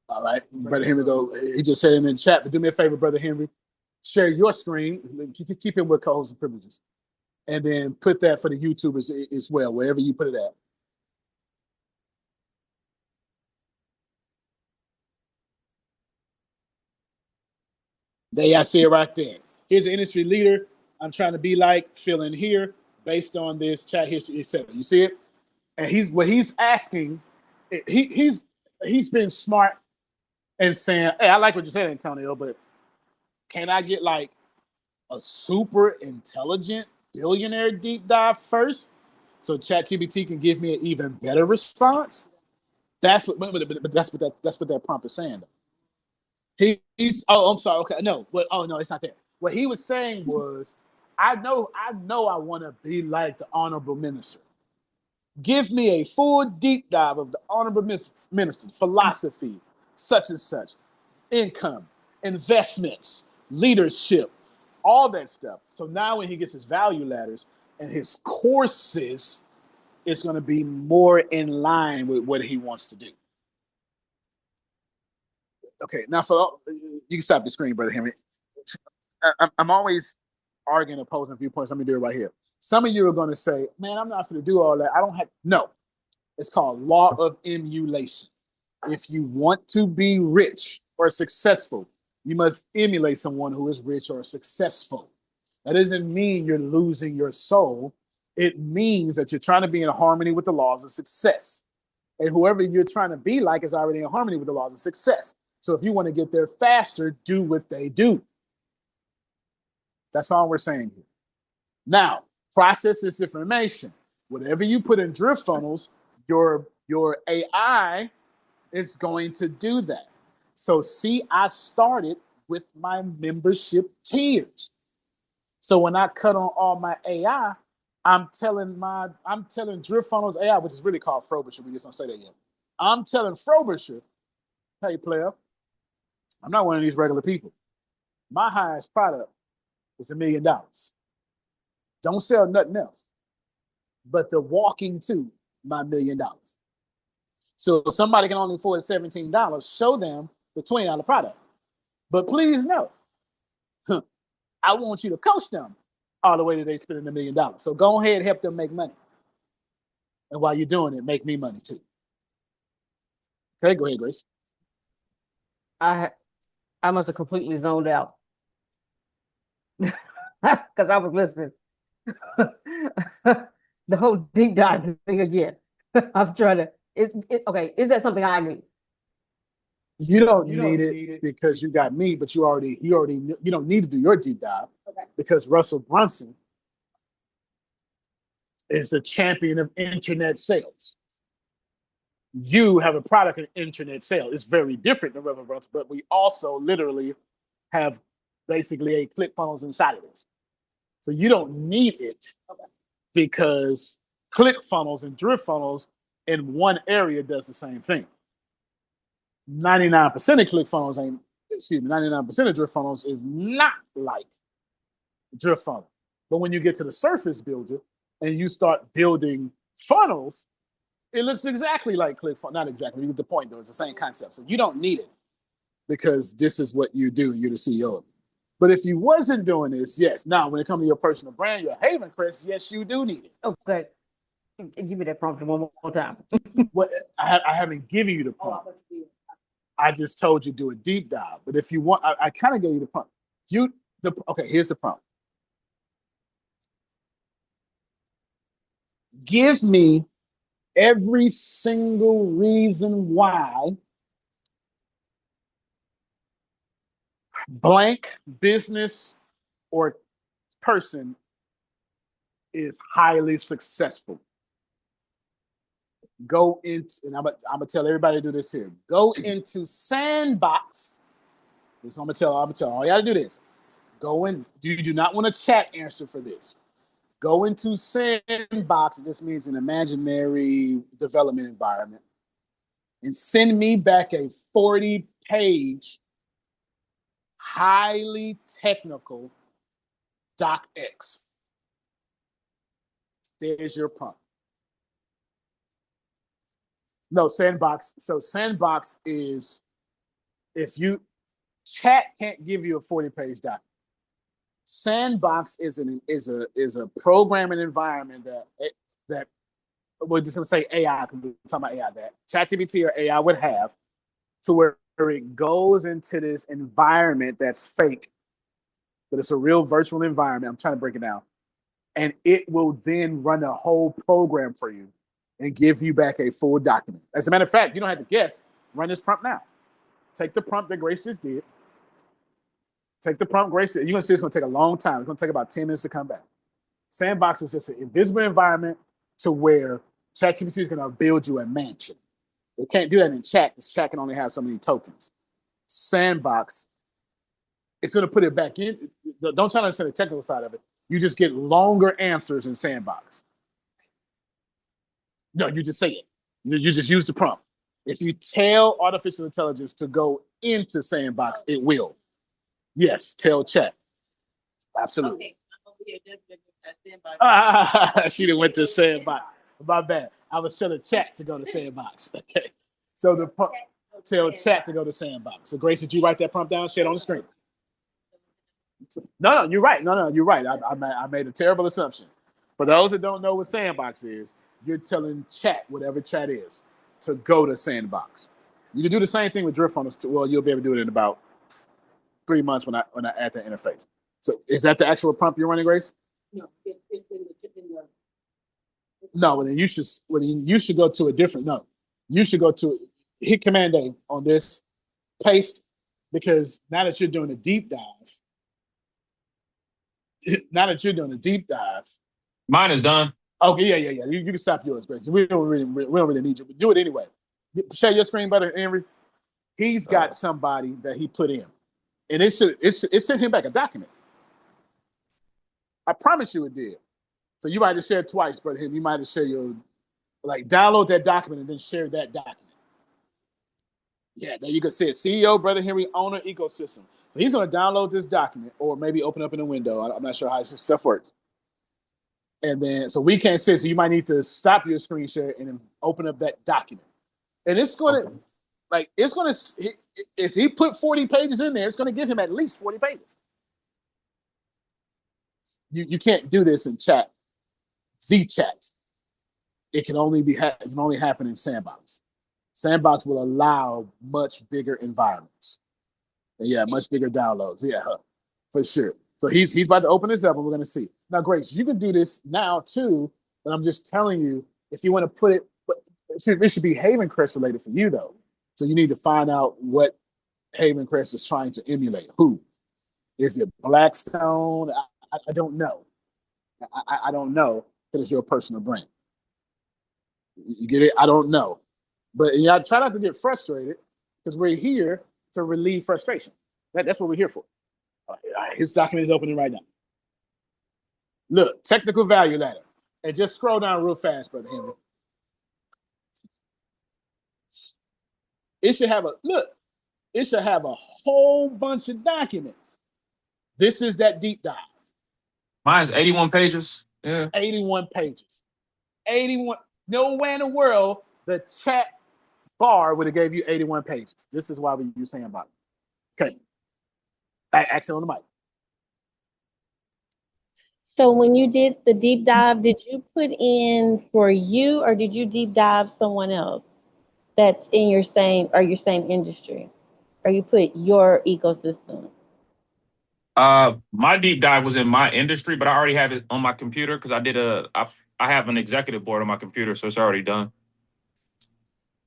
All right, Brother Henry, go. He just said it in the chat, but do me a favor, Brother Henry. Share your screen. Keep him with co-hosts and privileges. And then put that for the YouTubers as well, wherever you put it at. There, I see it right there. Here's an industry leader I'm trying to be like, filling here based on this chat history, etc. You see it? And he's asking, he's been smart and saying, hey, I like what you said, Antonio, but can I get like a super intelligent billionaire deep dive first so ChatGPT can give me an even better response? That's what that prompt is saying. He's I'm sorry. Okay, no, but oh no, it's not that. What he was saying was, I know I want to be like the honorable minister. Give me a full deep dive of the honorable minister, philosophy, such and such, income, investments, leadership, all that stuff. So now when he gets his value ladders and his courses, it's going to be more in line with what he wants to do. Okay, now you can stop the screen, Brother Henry. I'm always arguing opposing viewpoints. Let me do it right here. Some of you are going to say, man, I'm not going to do all that. I don't have, no. It's called law of emulation. If you want to be rich or successful, you must emulate someone who is rich or successful. That doesn't mean you're losing your soul. It means that you're trying to be in harmony with the laws of success. And whoever you're trying to be like is already in harmony with the laws of success. So if you want to get there faster, do what they do. That's all we're saying here. Now, process this information. Whatever you put in DriftFunnels, your AI is going to do that. So see, I started with my membership tiers. So when I cut on all my AI, I'm telling DriftFunnels AI, which is really called Fro, but we just don't say that yet. I'm telling Frobisher, hey, player, I'm not one of these regular people. My highest product is $1 million. Don't sell nothing else but the walking to my $1 million. So if somebody can only afford $17, show them the $20 product. But please know, I want you to coach them all the way to they spending $1 million. So go ahead and help them make money. And while you're doing it, make me money too. Okay, go ahead, Grace. I must have completely zoned out because I was listening. The whole deep dive thing again. I'm trying to. Okay? Is that something I need? You don't need it because you got me, but you don't need to do your deep dive because Russell Brunson is the champion of internet sales. You have a product in internet sale. It's very different than Russell Brunson, but we also literally have basically a ClickFunnels inside of this. So you don't need it because ClickFunnels and DriftFunnels in one area does the same thing. 99% of ClickFunnels 99% of DriftFunnels is not like DriftFunnels. But when you get to the surface builder and you start building funnels, it looks exactly like ClickFunnels. Not exactly, you get the point though, it's the same concept. So you don't need it because this is what you do, you're the CEO of it. But if you wasn't doing this, yes. Now, when it comes to your personal brand, your Haven, Chris, yes, you do need it. Okay. Give me that prompt one more time. What I haven't given you the prompt. I just told you do a deep dive. But if you want, I kind of gave you the prompt. Okay, here's the prompt. Give me every single reason why blank business or person is highly successful. Go into, and I'm gonna tell everybody to do this here. Go into Sandbox. This I'm gonna tell all you gotta do this. Go in. You do not want a chat answer for this. Go into Sandbox. It just means an imaginary development environment, and send me back a 40-page, highly technical docx. There's your prompt. No, Sandbox. So Sandbox is if you chat can't give you a 40-page document. Sandbox is a programming environment that we're just gonna say AI because we're talking about AI that ChatGPT or AI would have to where it goes into this environment that's fake, but it's a real virtual environment. I'm trying to break it down, and it will then run a whole program for you and give you back a full document. As a matter of fact, you don't have to guess. Run this prompt now. Take the prompt that Grace just did. Take the prompt, Grace. You're going to see it's going to take a long time. It's going to take about 10 minutes to come back. Sandbox is just an invisible environment to where ChatGPT is going to build you a mansion. It can't do that in chat because chat can only have so many tokens. Sandbox, it's going to put it back in. Don't try to understand the technical side of it. You just get longer answers in Sandbox. No, you just say it. You just use the prompt. If you tell artificial intelligence to go into Sandbox, it will. Yes, tell chat. Absolutely. She done went to Sandbox. About that. I was telling chat to go to Sandbox. Okay. So tell chat to go to Sandbox. So Grace, did you write that prompt down? Share it on the screen. No, you're right. No, you're right. I made a terrible assumption. For those that don't know what Sandbox is, you're telling chat, whatever chat is, to go to Sandbox. You can do the same thing with DriftFunnels. Well, you'll be able to do it in about 3 months when I add the interface. So is that the actual prompt you're running, Grace? No, it's in the no, well then you should go to a different no. You should go to hit Command A on this, paste, because now that you're doing a deep dive, Mine is done. Okay, yeah. You can stop yours, Grace. We don't really need you, but do it anyway. Share your screen, brother Henry. He's got somebody that he put in, and it sent him back a document. I promise you it did. So you might have shared twice, brother. You might have shared download that document and then share that document. Yeah, there you can see it. CEO, Brother Henry, owner, ecosystem. So he's going to download this document or maybe open up in a window. I'm not sure how this stuff works. And then, so we can't see it. So you might need to stop your screen share and then open up that document. And it's going to, if he put 40 pages in there, it's going to give him at least 40 pages. You can't do this in chat. The chat. It can only happen in Sandbox. Sandbox will allow much bigger environments. And yeah, much bigger downloads. Yeah, for sure. So he's about to open this up and we're going to see. Now, Grace, you can do this now too, but I'm just telling you, if you want to put it, but it should be Haven Crest related for you though. So you need to find out what Haven Crest is trying to emulate. Who? Is it Blackstone? I don't know. I don't know if it's your personal brand. You get it? I don't know. But I try not to get frustrated because we're here to relieve frustration. That's what we're here for. All right, his document is opening right now. Look, technical value ladder. And just scroll down real fast, Brother Henry. It should have a whole bunch of documents. This is that deep dive. Mine's 81 pages. Yeah. 81 pages. 81. Nowhere in the world the chat bar would have gave you 81 pages. This is why we use Sandbox. Okay. Accent on the mic. So when you did the deep dive, did you put in for you or did you deep dive someone else that's in your same industry? Or you put your ecosystem? My deep dive was in my industry, but I already have it on my computer because I have an executive board on my computer, so it's already done.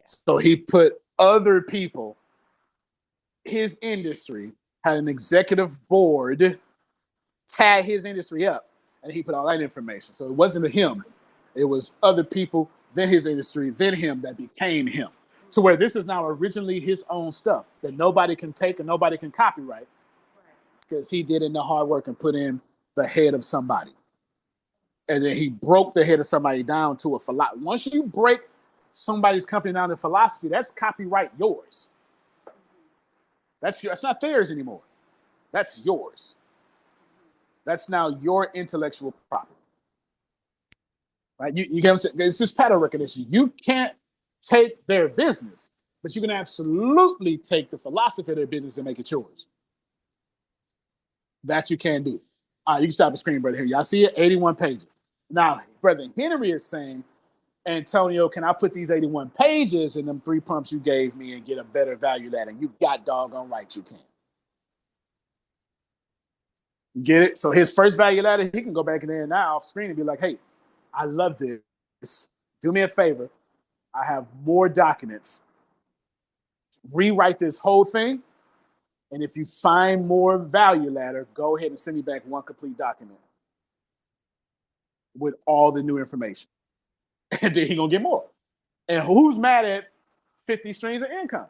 So he put other people, his industry, had an executive board, tag his industry up, and he put all that information. So it wasn't him. It was other people, then his industry, then him that became him. To where this is now originally his own stuff that nobody can take and nobody can copyright because he did in the hard work and put in the head of somebody. And then he broke the head of somebody down to a philosophy. Once you break somebody's company down to philosophy, that's copyright yours. That's not theirs anymore. That's yours. That's now your intellectual property. Right? You get what I'm saying? It's just pattern recognition. You can't take their business, but you can absolutely take the philosophy of their business and make it yours. That you can do. All right, you can stop the screen, Brother Henry. Y'all see it? 81 pages. Now, Brother Henry is saying, Antonio, can I put these 81 pages in them 3 pumps you gave me and get a better value ladder? You got doggone right you can. Get it? So his first value ladder, he can go back in there now off screen and be like, hey, I love this. Do me a favor. I have more documents. Rewrite this whole thing. And if you find more value ladder, go ahead and send me back one complete document with all the new information. And then he's going to get more. And who's mad at 50 streams of income?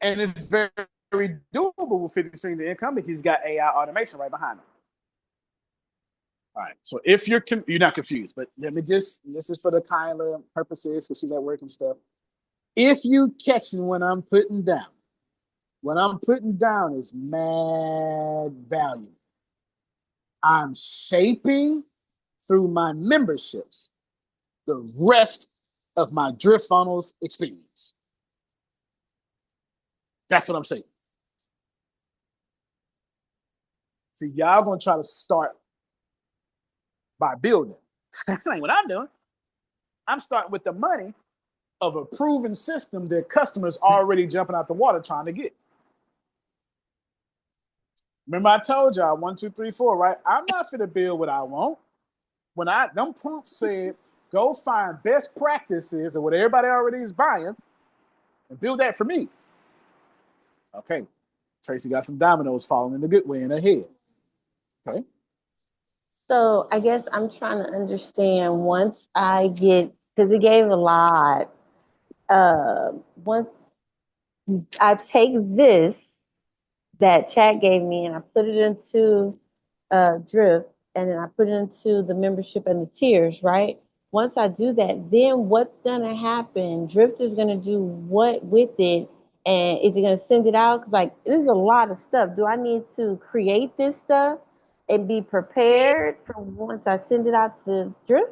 And it's very, very doable with 50 streams of income because he's got AI automation right behind him. All right. So if you're not confused, but this is for the Kyla purposes because she's at work and stuff. If you catching what I'm putting down is mad value. I'm shaping through my memberships the rest of my DriftFunnels experience. That's what I'm saying. See, y'all gonna try to start by building. That's ain't what I'm doing. I'm starting with the money of a proven system that customers already jumping out the water trying to get. Remember I told y'all 1, 2, 3, 4, right? I'm not fit to build what I want. When them prompts said, go find best practices of what everybody already is buying and build that for me. Okay. Tracy got some dominoes falling in the good way in her head. Okay. So I guess I'm trying to understand once I get, because it gave a lot. Once I take this that chat gave me and I put it into Drift, and then I put it into the membership and the tiers, right? Once I do that, then what's gonna happen? Drift is gonna do what with it, and is it gonna send it out? 'Cause like this is a lot of stuff. Do I need to create this stuff and be prepared for once I send it out to Drift?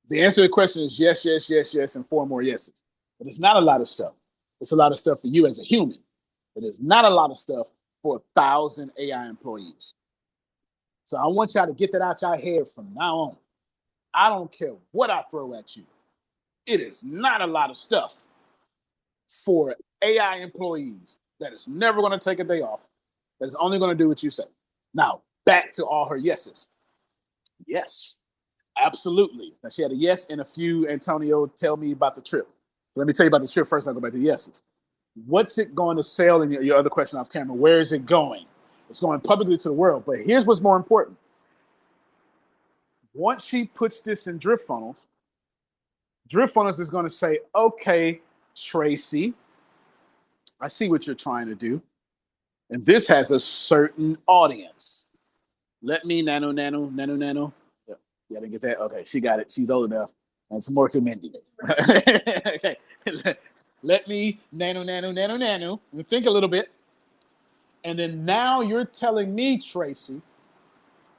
The answer to the question is yes, yes, yes, yes, and 4 more yeses. But it's not a lot of stuff. It's a lot of stuff for you as a human. It is not a lot of stuff for 1,000 AI employees. So I want y'all to get that out your head from now on. I don't care what I throw at you. It is not a lot of stuff for AI employees that is never going to take a day off, that is only going to do what you say. Now, back to all her yeses. Yes, absolutely. Now, she had a yes and a few. Antonio, tell me about the trip. Let me tell you about the trip first. I'll go back to the yeses. What's it going to sell? And your other question off camera, where is it going? It's going publicly to the world. But here's what's more important. Once she puts this in DriftFunnels is going to say, okay, Tracy, I see what you're trying to do. And this has a certain audience. Let me nano. Yep. You didn't get that? Okay, she got it. She's old enough. And it's more commending. Okay. Let me nano. And think a little bit. And then now you're telling me, Tracy,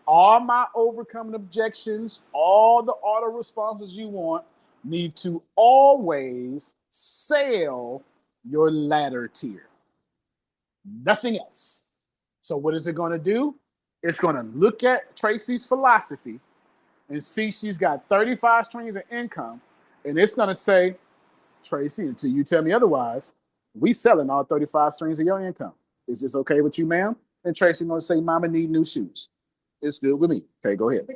all my overcoming objections, all the auto responses you want, need to always sell your ladder tier. Nothing else. So what is it going to do? It's going to look at Tracy's philosophy and see she's got 35 streams of income, and it's going to say, Tracy, until you tell me otherwise, we selling all 35 streams of your income. Is this okay with you, ma'am? And Tracy's going to say, Mama need new shoes. It's good with me. Okay, go ahead.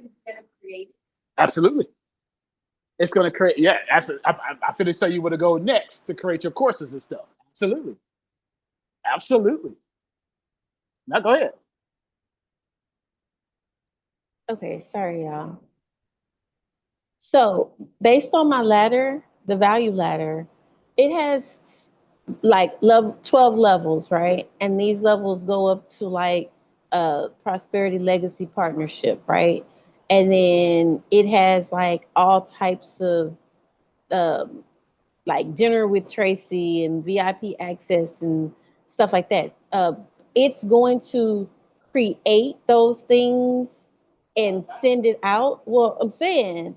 Absolutely. It's going to create, yeah, I feel to say you would go next to create your courses and stuff. Absolutely. Now go ahead. Okay, sorry, y'all. So based on my ladder, the value ladder, it has like 12 levels, right? And these levels go up to like a prosperity legacy partnership, right? And then it has like all types of um, like dinner with Tracy and VIP access and stuff like that. It's going to create those things and send it out. Well, I'm saying,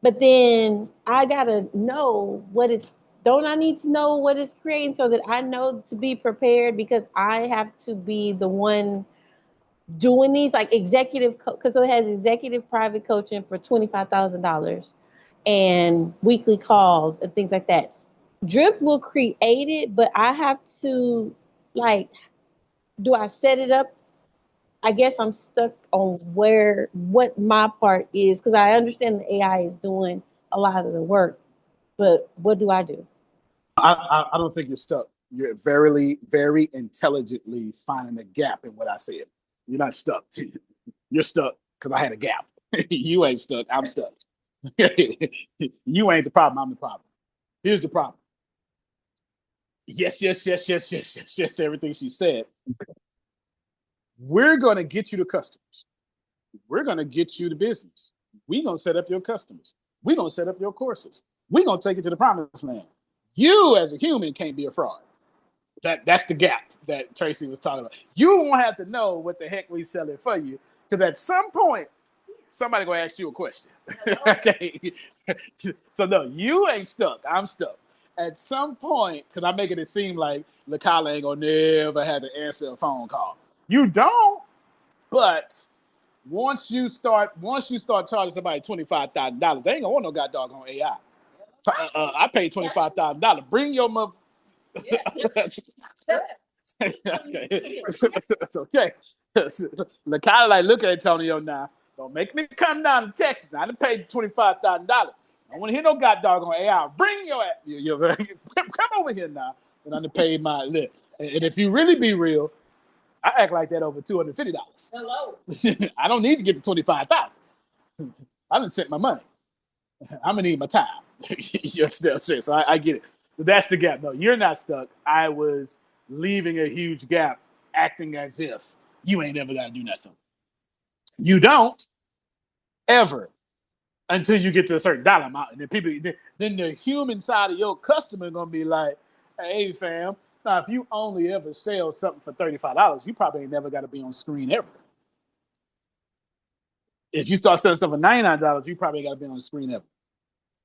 but then I gotta know what it's. Don't I need to know what it's creating so that I know to be prepared because I have to be the one doing these like executive because it has executive private coaching for $25,000 and weekly calls and things like that. Drip will create it, but I have to like, do I set it up? I guess I'm stuck on what my part is because I understand the AI is doing a lot of the work, but what do I do? I don't think you're stuck. You're very intelligently finding a gap in what I said. You're not stuck. You're stuck because I had a gap. You ain't stuck. I'm stuck. You ain't the problem. I'm the problem. Here's the problem. Yes to everything she said. We're going to get you the customers. We're going to get you the business. We're going to set up your customers. We're going to set up your courses. We're going to take it to the promised land. You as a human can't be a fraud. That's the gap that Tracy was talking about. You won't have to know what the heck we sell it for you because at some point, somebody going to ask you a question. Okay. So no, you ain't stuck. I'm stuck. At some point, because I'm making it seem like LaKayla ain't going to never have to answer a phone call. You don't, but once you start charging somebody $25,000, they ain't gonna want no god doggone AI. I paid $25,000. Bring your mother. It's okay. LaKayla like, look at Antonio now. Don't make me come down to Texas. Now, I done paid $25,000. I don't want to hear no god doggone AI. Bring your ass. Come over here now. And I done paid my lift. And if you really be real, I act like that over $250. Hello. I don't need to get the $25,000. I done sent my money. I'm gonna need my time. You're still sick, so I get it. But that's the gap. No, you're not stuck. I was leaving a huge gap, acting as if you ain't ever gotta do nothing. You don't, ever until you get to a certain dollar amount. And then the human side of your customer gonna be like, hey fam, now if you only ever sell something for $35, you probably ain't never gotta be on screen ever. If you start selling something for $99, you probably gotta be on the screen ever.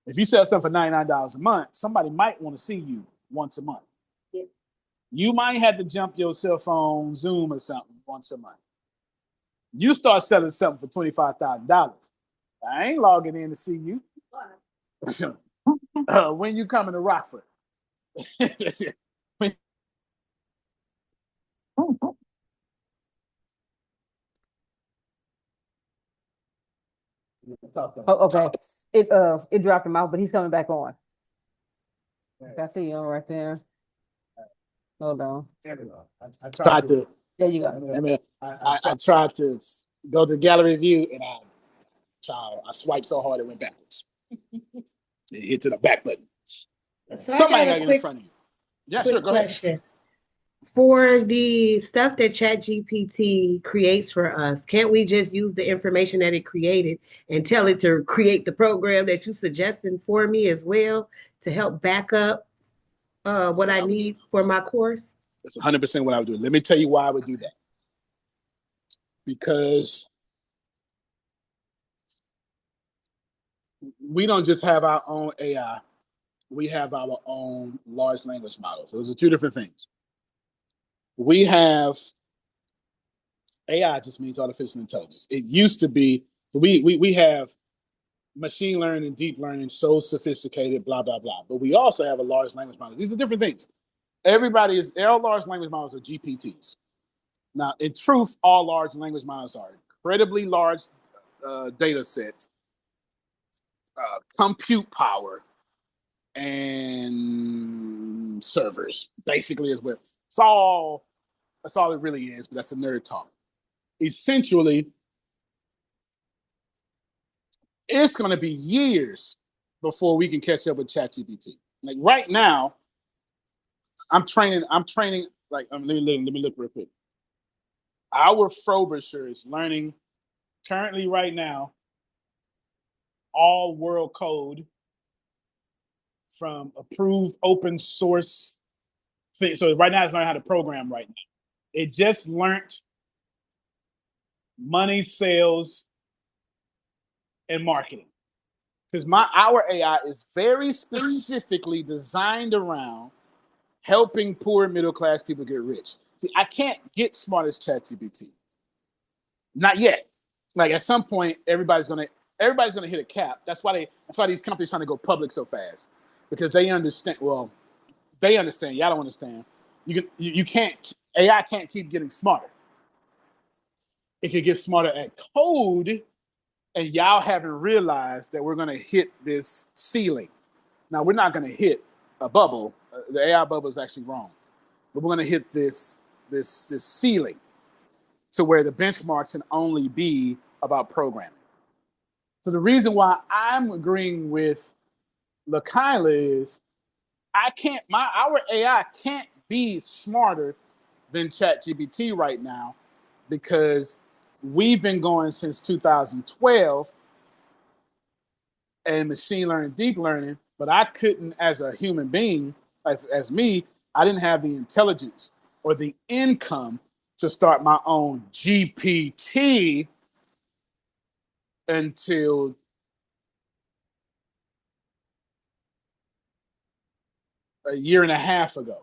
If you sell something for $99 a month, somebody might want to see you once a month. Yeah. You might have to jump your cell phone, Zoom or something once a month. You start selling something for $25,000. I ain't logging in to see you. When you coming to Rockford? Oh, okay. It dropped him out, but he's coming back on. I see you right there. Hold on. I tried to. There you go. I mean, I tried to go to gallery view and I swiped so hard it went backwards. It hit to the back button. So somebody got to get in front of you. Yeah, sure. Go question. ahead. For the stuff that ChatGPT creates for us, can't we just use the information that it created and tell it to create the program that you're suggesting for me as well to help back up what I need for my course? That's 100% what I would do. Let me tell you why I would do that. Because we don't just have our own AI. We have our own large language models. So those are two different things. We have AI just means artificial intelligence. It used to be we have machine learning, deep learning, so sophisticated, blah blah blah. But we also have a large language model. These are different things. All large language models are GPTs. Now, in truth, all large language models are incredibly large data sets, compute power, and servers. Basically, is what that's all it really is. But that's a nerd talk. Essentially, it's going to be years before we can catch up with ChatGPT. Like right now, I'm training. Like let me look real quick. Our Frobisher is learning currently right now all world code from approved open source things. So right now it's learning how to program right now. It just learned money, sales, and marketing. Because our AI is very specifically designed around helping poor middle class people get rich. See, I can't get smart as ChatGPT. Not yet. Like at some point, everybody's gonna hit a cap. That's why these companies trying to go public so fast. Because they understand, well, they understand, y'all don't understand. You can't, AI can't keep getting smarter. It can get smarter at code, and y'all haven't realized that we're gonna hit this ceiling. Now we're not gonna hit a bubble. The AI bubble is actually wrong. But we're gonna hit this ceiling to where the benchmarks can only be about programming. So the reason why I'm agreeing with LaKyla is our AI can't be smarter than ChatGPT right now because we've been going since 2012 and machine learning, deep learning, but I couldn't, as a human being, as me, I didn't have the intelligence or the income to start my own GPT until a year and a half ago.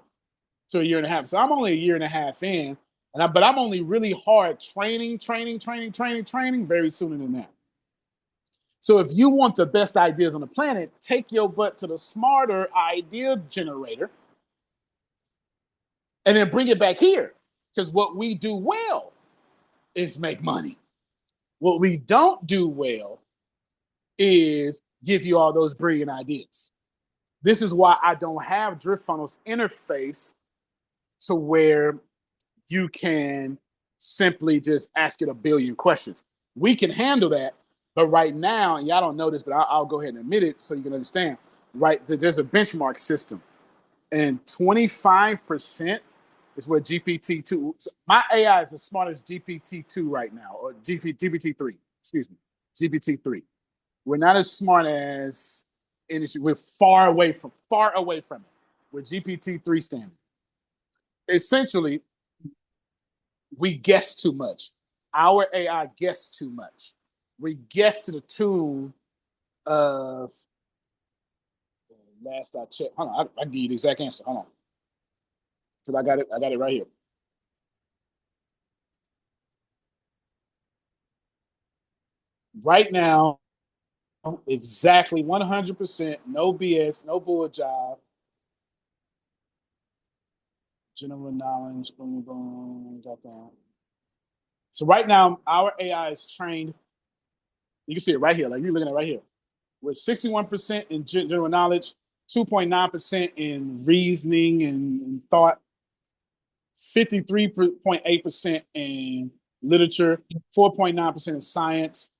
So a year and a half. So I'm only a year and a half in, but I'm only really hard training very soon than that. So if you want the best ideas on the planet, take your butt to the smarter idea generator and then bring it back here. Because what we do well is make money. What we don't do well is give you all those brilliant ideas. This is why I don't have DriftFunnels interface to where you can simply just ask it a billion questions. We can handle that, but right now, and y'all don't know this, but I'll go ahead and admit it so you can understand. Right, there's a benchmark system, and 25% is what GPT-2. My AI is as smart as GPT-2 right now, or GPT-3. Excuse me. GPT-3. We're not as smart as industry. We're far away from it. With GPT-3 standard. Essentially, we guess too much. Our AI guess too much. We guess to the tune of last I checked. Hold on, I give you the exact answer. Hold on. Because I got it right here. Right now, exactly 100%, no BS, no bull job. General knowledge, boom, boom, got that. So right now, our AI is trained. You can see it right here, like you're looking at right here, with 61% in general knowledge, 2.9% in reasoning and thought, 53.8% in literature, 4.9% in science,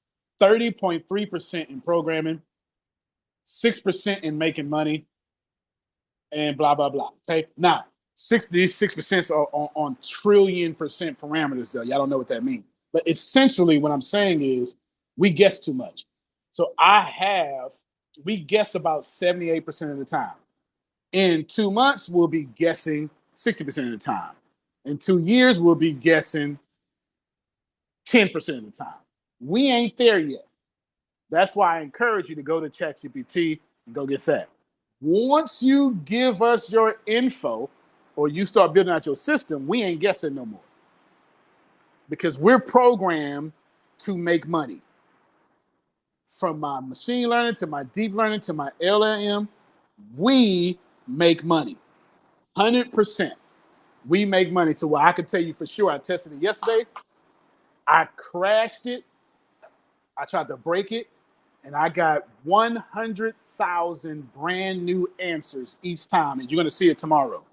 30.3% in programming, 6% in making money, and blah, blah, blah. Okay. Now, 6% are on trillion percent parameters, though. Y'all don't know what that means. But essentially, what I'm saying is we guess too much. So we guess about 78% of the time. In 2 months, we'll be guessing 60% of the time. In 2 years, we'll be guessing 10% of the time. We ain't there yet. That's why I encourage you to go to ChatGPT and go get that. Once you give us your info or you start building out your system, we ain't guessing no more. Because we're programmed to make money. From my machine learning to my deep learning to my LLM, we make money. 100%. We make money to where I can tell you for sure. I tested it yesterday. I crashed it. I tried to break it. And I got 100,000 brand new answers each time. And you're going to see it tomorrow.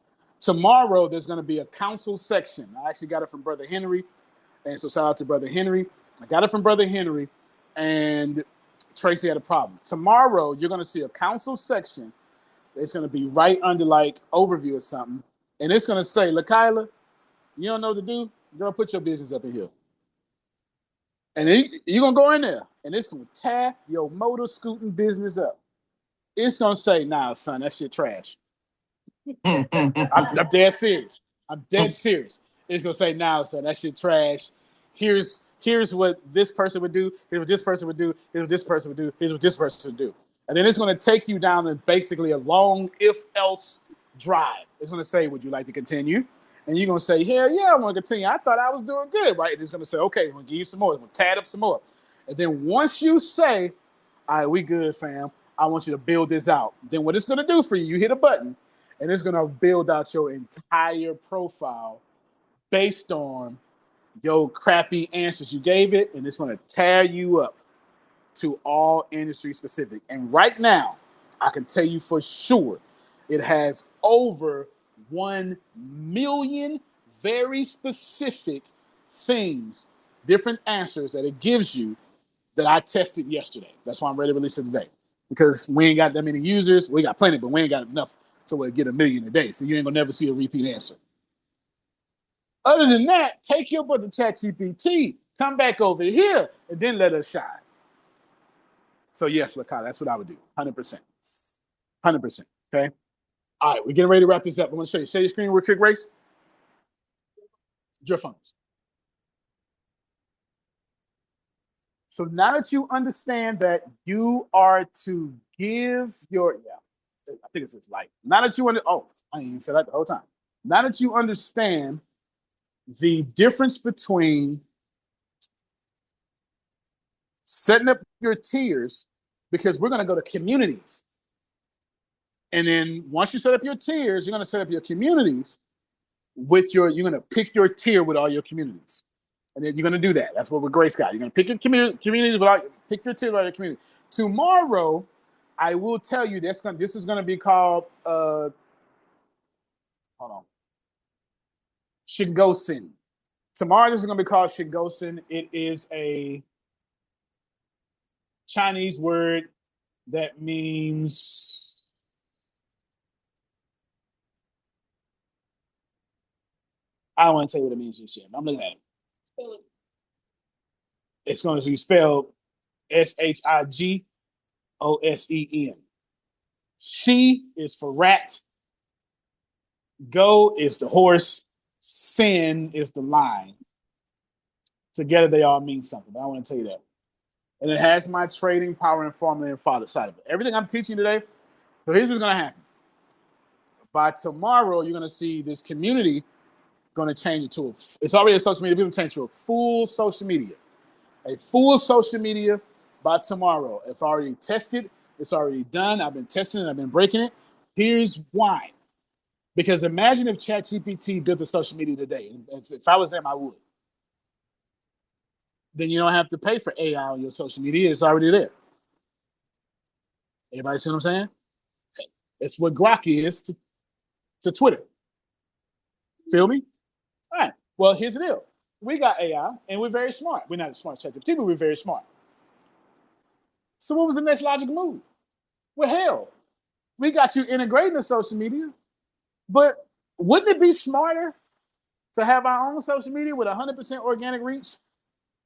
Tomorrow, there's going to be a council section. I actually got it from Brother Henry. And so shout out to Brother Henry. I got it from Brother Henry. And Tracy had a problem. Tomorrow, you're going to see a council section. It's going to be right under like overview or something. And it's going to say, LaKyla, you don't know what to do? Girl, put your business up in here. And you're going to go in there, and it's going to tear your motor scooting business up. It's going to say, nah, son, that shit trash. I'm dead serious. I'm dead serious. It's going to say, nah, son, that shit trash. Here's what this person would do. Here's what this person would do. Here's what this person would do. Here's what this person would do. And then it's going to take you down to basically a long if-else drive. It's going to say, would you like to continue? And you're going to say, hell yeah, I want to continue. I thought I was doing good, right? And it's going to say, okay, we're going to give you some more. It's going to tad up some more. And then once you say, all right, we good, fam. I want you to build this out. Then what it's going to do for you, you hit a button, and it's going to build out your entire profile based on your crappy answers you gave it, and it's going to tear you up to all industry specific. And right now, I can tell you for sure, it has over 1 million very specific things, different answers that it gives you that I tested yesterday. That's why I'm ready to release it today. Because we ain't got that many users. We got plenty, but we ain't got enough to get 1 million a day. So you ain't gonna never see a repeat answer. Other than that, take your butt to ChatGPT, come back over here, and then let us shine. So yes, LaKyla, that's what I would do. 100%. 100%. Okay. All right, we're getting ready to wrap this up. I'm going to show you. Share your screen real quick, Race. DriftFunnels. So now that you understand that you are to give your, I think it's light. Now that you I didn't even say that the whole time. Now that you understand the difference between setting up your tiers, because we're going to go to communities. And then once you set up your tiers, you're going to set up your communities you're going to pick your tier with all your communities. And then you're going to do that. That's what with Grace got. You're going to pick your communities pick your tier with all your community. Tomorrow, I will tell you this is going to be called, hold on, Shingosen. Tomorrow, this is going to be called Shingosen. It is a Chinese word that means I don't want to tell you what it means just yet. I'm looking at it. It's going to be spelled Shiggosen. She is for rat. Go is the horse. Sin is the lion. Together they all mean something, but I want to tell you that. And it has my trading, power, and formula and father side of it. Everything I'm teaching today, so here's what's going to happen. By tomorrow, you're going to see this community going to change it to it's already a social media. People change to a full social media. A full social media by tomorrow. It's already tested. It's already done. I've been testing it. I've been breaking it. Here's why. Because imagine if ChatGPT built a social media today. If I was them, I would. Then you don't have to pay for AI on your social media. It's already there. Everybody see what I'm saying? It's what Grok is to Twitter. Feel me? All right. Well, here's the deal. We got AI, and we're very smart. We're not as smart as ChatGPT, but we're very smart. So what was the next logical move? Well, hell, we got you integrating the social media, but wouldn't it be smarter to have our own social media with 100% organic reach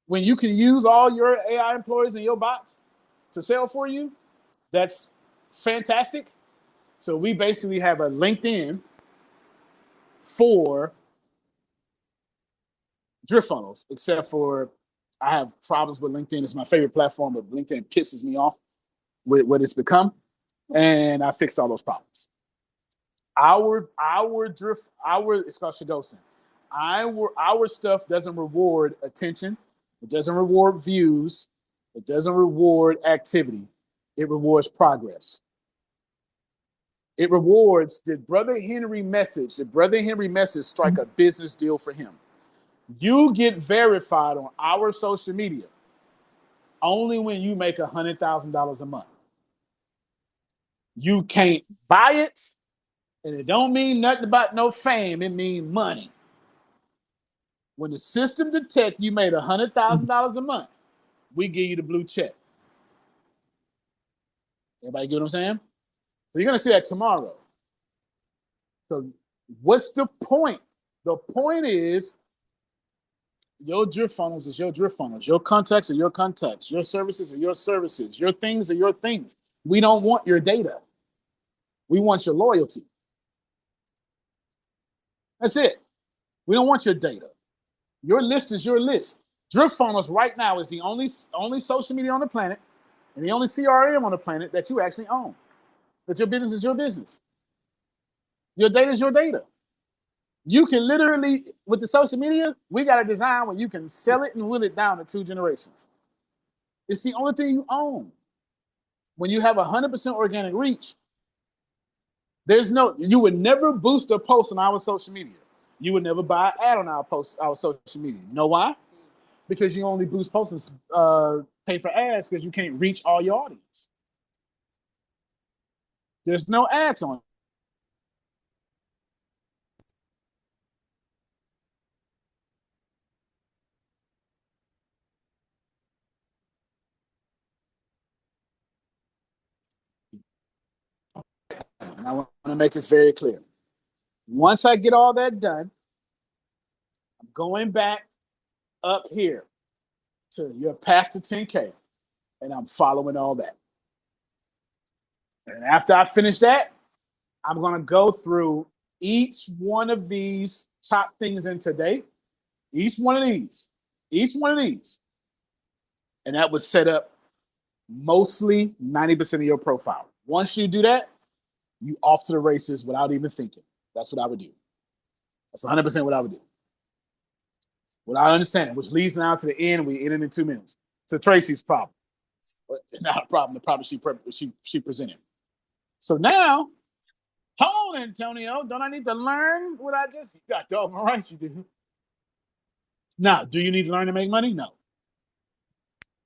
when you can use all your AI employees and your bots to sell for you? That's fantastic. So we basically have a LinkedIn for DriftFunnels, except for I have problems with LinkedIn. It's my favorite platform, but LinkedIn pisses me off with what it's become. And I fixed all those problems. Our it's called Shigosen. Our stuff doesn't reward attention. It doesn't reward views. It doesn't reward activity. It rewards progress. It rewards, did Brother Henry message strike a business deal for him? You get verified on our social media only when you make $100,000 a month. You can't buy it, and it don't mean nothing about no fame. It means money. When the system detects you made $100,000 a month, we give you the blue check. Everybody get what I'm saying? So you're going to see that tomorrow. So what's the point? The point is your drift funnels is your drift funnels. Your contacts are your contacts. Your services are your services. Your things are your things. We don't want your data. We want your loyalty. That's it. We don't want your data. Your list is your list. DriftFunnels right now is the only social media on the planet and the only CRM on the planet that you actually own. That your business is your business. Your data is your data. You can literally, with the social media, we got a design where you can sell it and will it down to 2 generations. It's the only thing you own. When you have 100% organic reach, you would never boost a post on our social media. You would never buy an ad on our social media. You know why? Because you only boost posts and pay for ads because you can't reach all your audience. There's no ads on it. And I want to make this very clear. Once I get all that done, I'm going back up here to your path to 10K, and I'm following all that. And after I finish that, I'm going to go through each one of these top things in today, each one of these, and that would set up mostly 90% of your profile. Once you do that, you off to the races without even thinking. That's what I would do. That's 100% what I would do. Without understanding, which leads now to the end. We end it in 2 minutes. To Tracy's problem. Not a problem, the problem she presented. So now, hold on, Antonio. Don't I need to learn what I just got? Dog, all right, you do. Now, do you need to learn to make money? No.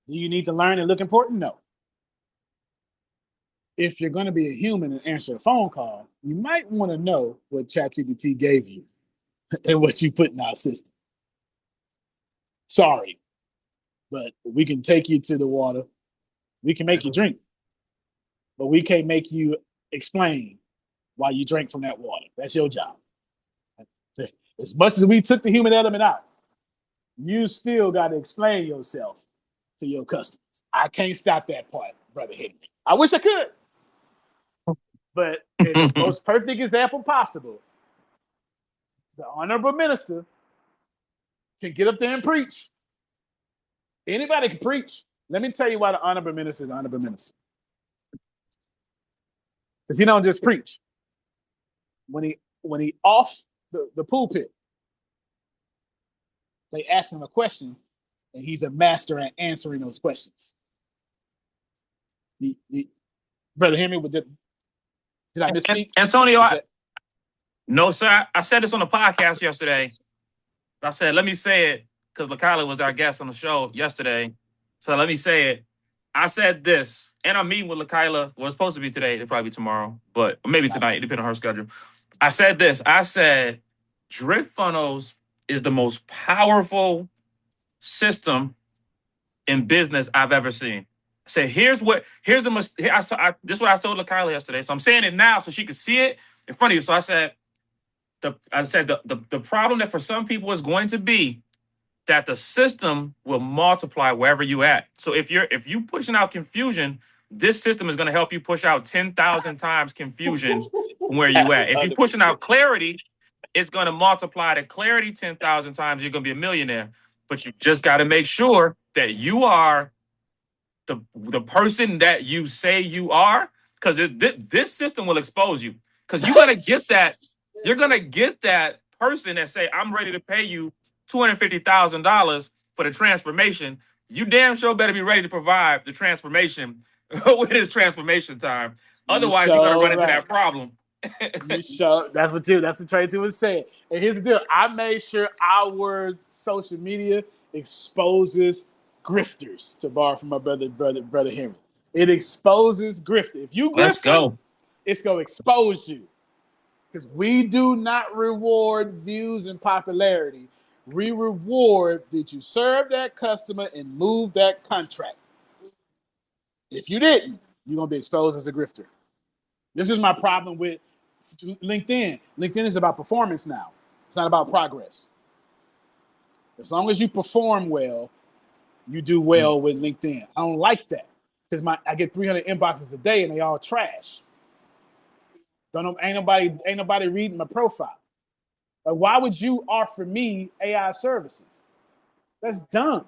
Do you need to learn and look important? No. If you're going to be a human and answer a phone call, you might want to know what ChatGPT gave you and what you put in our system. Sorry, but we can take you to the water. We can make you drink, but we can't make you explain why you drank from that water. That's your job. As much as we took the human element out, you still got to explain yourself to your customers. I can't stop that part, Brother Henry. I wish I could. But in the most perfect example possible, the honorable minister can get up there and preach. Anybody can preach. Let me tell you why the honorable minister is the honorable minister. Because he don't just preach. When he off the pulpit, they ask him a question, and he's a master at answering those questions. Brother Henry, did I misspeak? Antonio, no, sir. I said this on the podcast yesterday. I said, let me say it, because LaKyla was our guest on the show yesterday. So let me say it. I said this, and I'm meeting with LaKyla. Well, it's supposed to be today. It'll probably be tomorrow, but maybe tonight, depending on her schedule. I said this. I said, DriftFunnels is the most powerful system in business I've ever seen. I said, this is what I told LaKyla yesterday. So I'm saying it now so she could see it in front of you. So I said, the problem that for some people is going to be that the system will multiply wherever you at. So if you pushing out confusion, this system is going to help you push out 10,000 times confusion from where you at. If you're pushing out clarity, it's going to multiply the clarity 10,000 times. You're going to be a millionaire. But you just got to make sure that you are the person that you say you are, because this system will expose you. Because you're going to get that. You're going to get that person that say, I'm ready to pay you $250,000 for the transformation. You damn sure better be ready to provide the transformation when it's transformation time. Otherwise, you're going to run into that problem. That's what Trey Two was saying. And here's the deal. I made sure our social media exposes grifters, to borrow from my brother Henry. It exposes grifters. If you grifter, let's go. It's gonna expose you. Because we do not reward views and popularity. We reward that you serve that customer and move that contract. If you didn't, you're gonna be exposed as a grifter. This is my problem with LinkedIn. LinkedIn is about performance now. It's not about progress. As long as you perform well, you do well with LinkedIn. I don't like that because I get 300 inboxes a day and they all trash. Ain't nobody reading my profile. Like, why would you offer me AI services? That's dumb.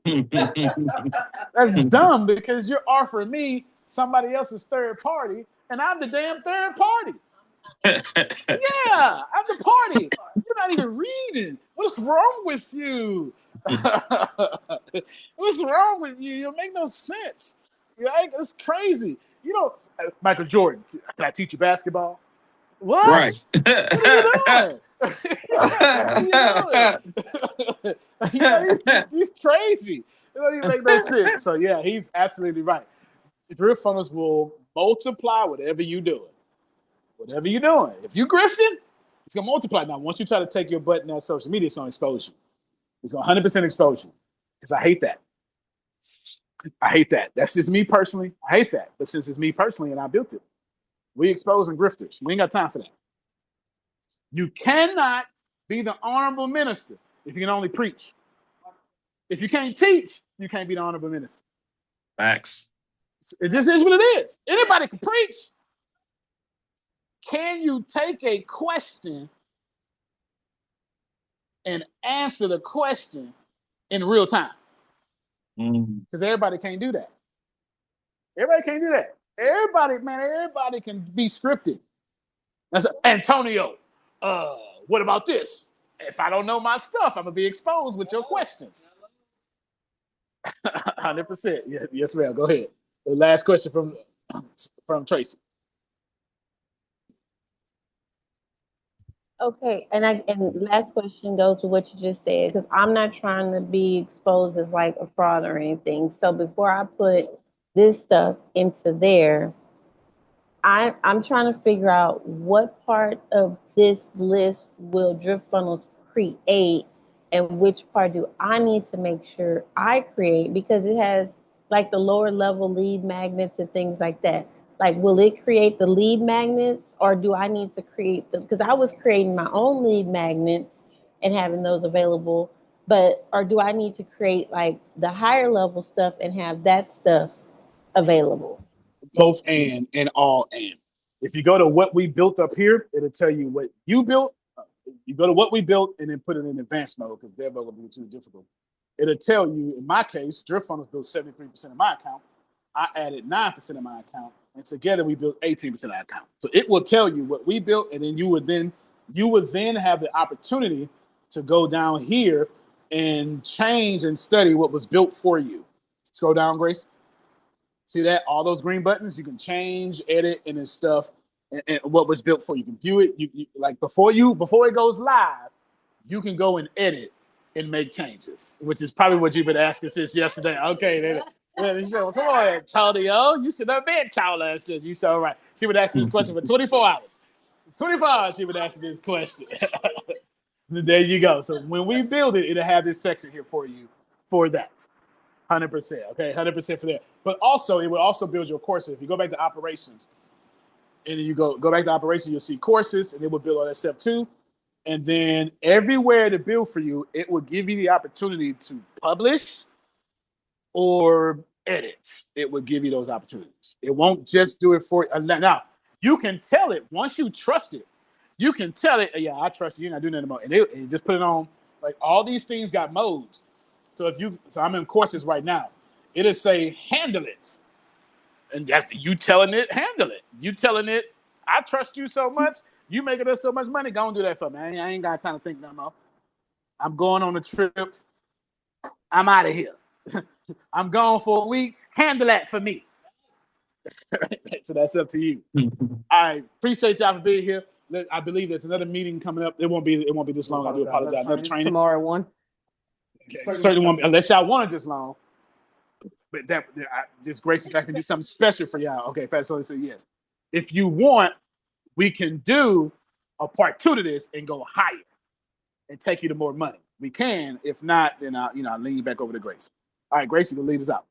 That's dumb because you're offering me somebody else's third party, and I'm the damn third party. Yeah, I'm the party. You're not even reading. What's wrong with you? What's wrong with you? It make no sense. It's crazy. Michael Jordan, can I teach you basketball? What? Right. What are you doing? He's crazy. It don't even make no sense. So yeah, he's absolutely right. DriftFunnels will multiply whatever you're doing. Whatever you're doing. If you're grifting, it's gonna multiply. Now, once you try to take your butt in that social media, it's gonna expose you. It's gonna 100% expose you. Because I hate that. I hate that. That's just me personally. I hate that. But since it's me personally and I built it, we exposing grifters. We ain't got time for that. You cannot be the honorable minister if you can only preach. If you can't teach, you can't be the honorable minister. Facts. It just is what it is. Anybody can preach. Can you take a question and answer the question in real time? Because everybody can't do that. Everybody can't do that. Everybody can be scripted. That's Antonio. What about this? If I don't know my stuff, I'm gonna be exposed with your questions. 100%. Yes, ma'am. Go ahead. The last question from Tracy. Okay, and last question goes to what you just said, because I'm not trying to be exposed as like a fraud or anything. So before I put this stuff into there, I'm trying to figure out what part of this list will DriftFunnels create, and which part do I need to make sure I create, because it has like the lower level lead magnets and things like that. Like, will it create the lead magnets, or do I need to create them? Because I was creating my own lead magnets and having those available, or do I need to create like the higher level stuff and have that stuff available? Both and all and. If you go to what we built up here, it'll tell you what you built. You go to what we built and then put it in advanced mode because dev mode will be too difficult. It'll tell you, in my case, DriftFunnels built 73% of my account. I added 9% of my account, and together we built 18% of our account. So it will tell you what we built, and then you would then have the opportunity to go down here and change and study what was built for you. Scroll down, Grace. See that? All those green buttons, you can change, edit, and then stuff, and what was built for you. You can view it. You like before it goes live, you can go and edit and make changes, which is probably what you've been asking since yesterday. Okay, then. Well, well, come on, Tonio. You should have been taller. You so right. She would ask this question for 24 hours. 24 hours she would ask this question. There you go. So when we build it, it'll have this section here for you for that. 100%. Okay, 100% for that. But also, it will also build your courses. If you go back to operations, and then you go back to operations, you'll see courses, and it will build all that stuff too. And then everywhere to build for you, it will give you the opportunity to publish or edit. It will give you those opportunities. It won't just do it for you. Now, you can tell it once you trust it. You can tell it, yeah, I trust you. You're not doing nothing more. And it just put it on. Like all these things got modes. So I'm in courses right now. It'll say handle it, and that's you telling it handle it. You telling it I trust you so much. You making us so much money. Go and do that for me. I ain't got time to think no more. I'm going on a trip. I'm out of here. I'm gone for a week. Handle that for me. So that's up to you. I appreciate y'all for being here. I believe there's another meeting coming up. It won't be this long. I do apologize. Another training tomorrow one. Okay. Certainly won't be, unless y'all want it this long. But just gracious, I can do something special for y'all. Okay, Pastor Soli said yes. If you want, we can do a part 2 to this and go higher and take you to more money. We can. If not, then I'll lean you back over to Grace. All right, Grace, you can lead us out.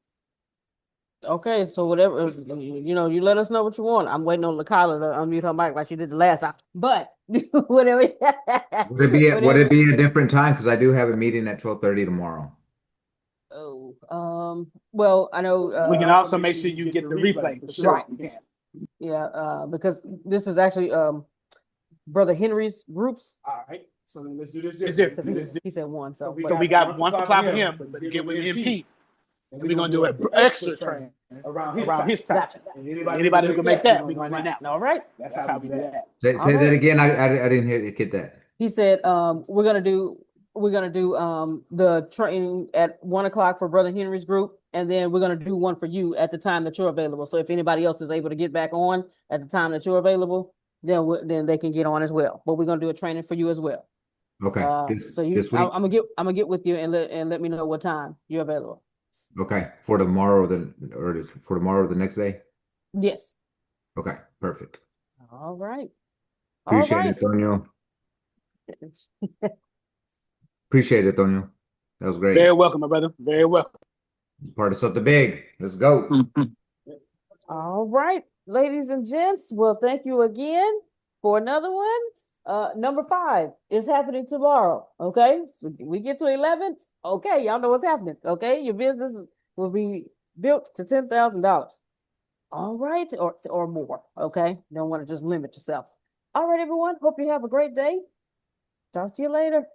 Okay, so whatever, you let us know what you want. I'm waiting on LaKayla to unmute her mic like she did the last time. But whatever. Would it be a different time? Because I do have a meeting at 12:30 tomorrow. Oh, well, I know we can also make sure you get the replay for sure. Right. You can. Yeah, because this is actually Brother Henry's groups. All right, so then let's do this. He said one, so we got one for clap for him, but get with MP. And we're gonna do an extra training around his time. Gotcha. Anybody who can make that, we can run out. All right. That's how we do that. Say that again. I didn't get that. He said we're gonna do the training at 1:00 for Brother Henry's group, and then we're gonna do one for you at the time that you're available. So if anybody else is able to get back on at the time that you're available, then they can get on as well. But we're gonna do a training for you as well. Okay. I'm gonna get with you and let me know what time you're available. Okay, for tomorrow or the next day? Yes. Okay, perfect. All right. Appreciate it, Tonio. Appreciate it, Tonio. That was great. Very welcome, my brother. Very welcome. Part of something big. Let's go. All right, ladies and gents. Well, thank you again for another one. Number 5 is happening tomorrow. Okay, so we get to 11. Okay, y'all know what's happening. Okay, your business will be built to $10,000. All right, or more. Okay, don't want to just limit yourself. All right, everyone. Hope you have a great day. Talk to you later.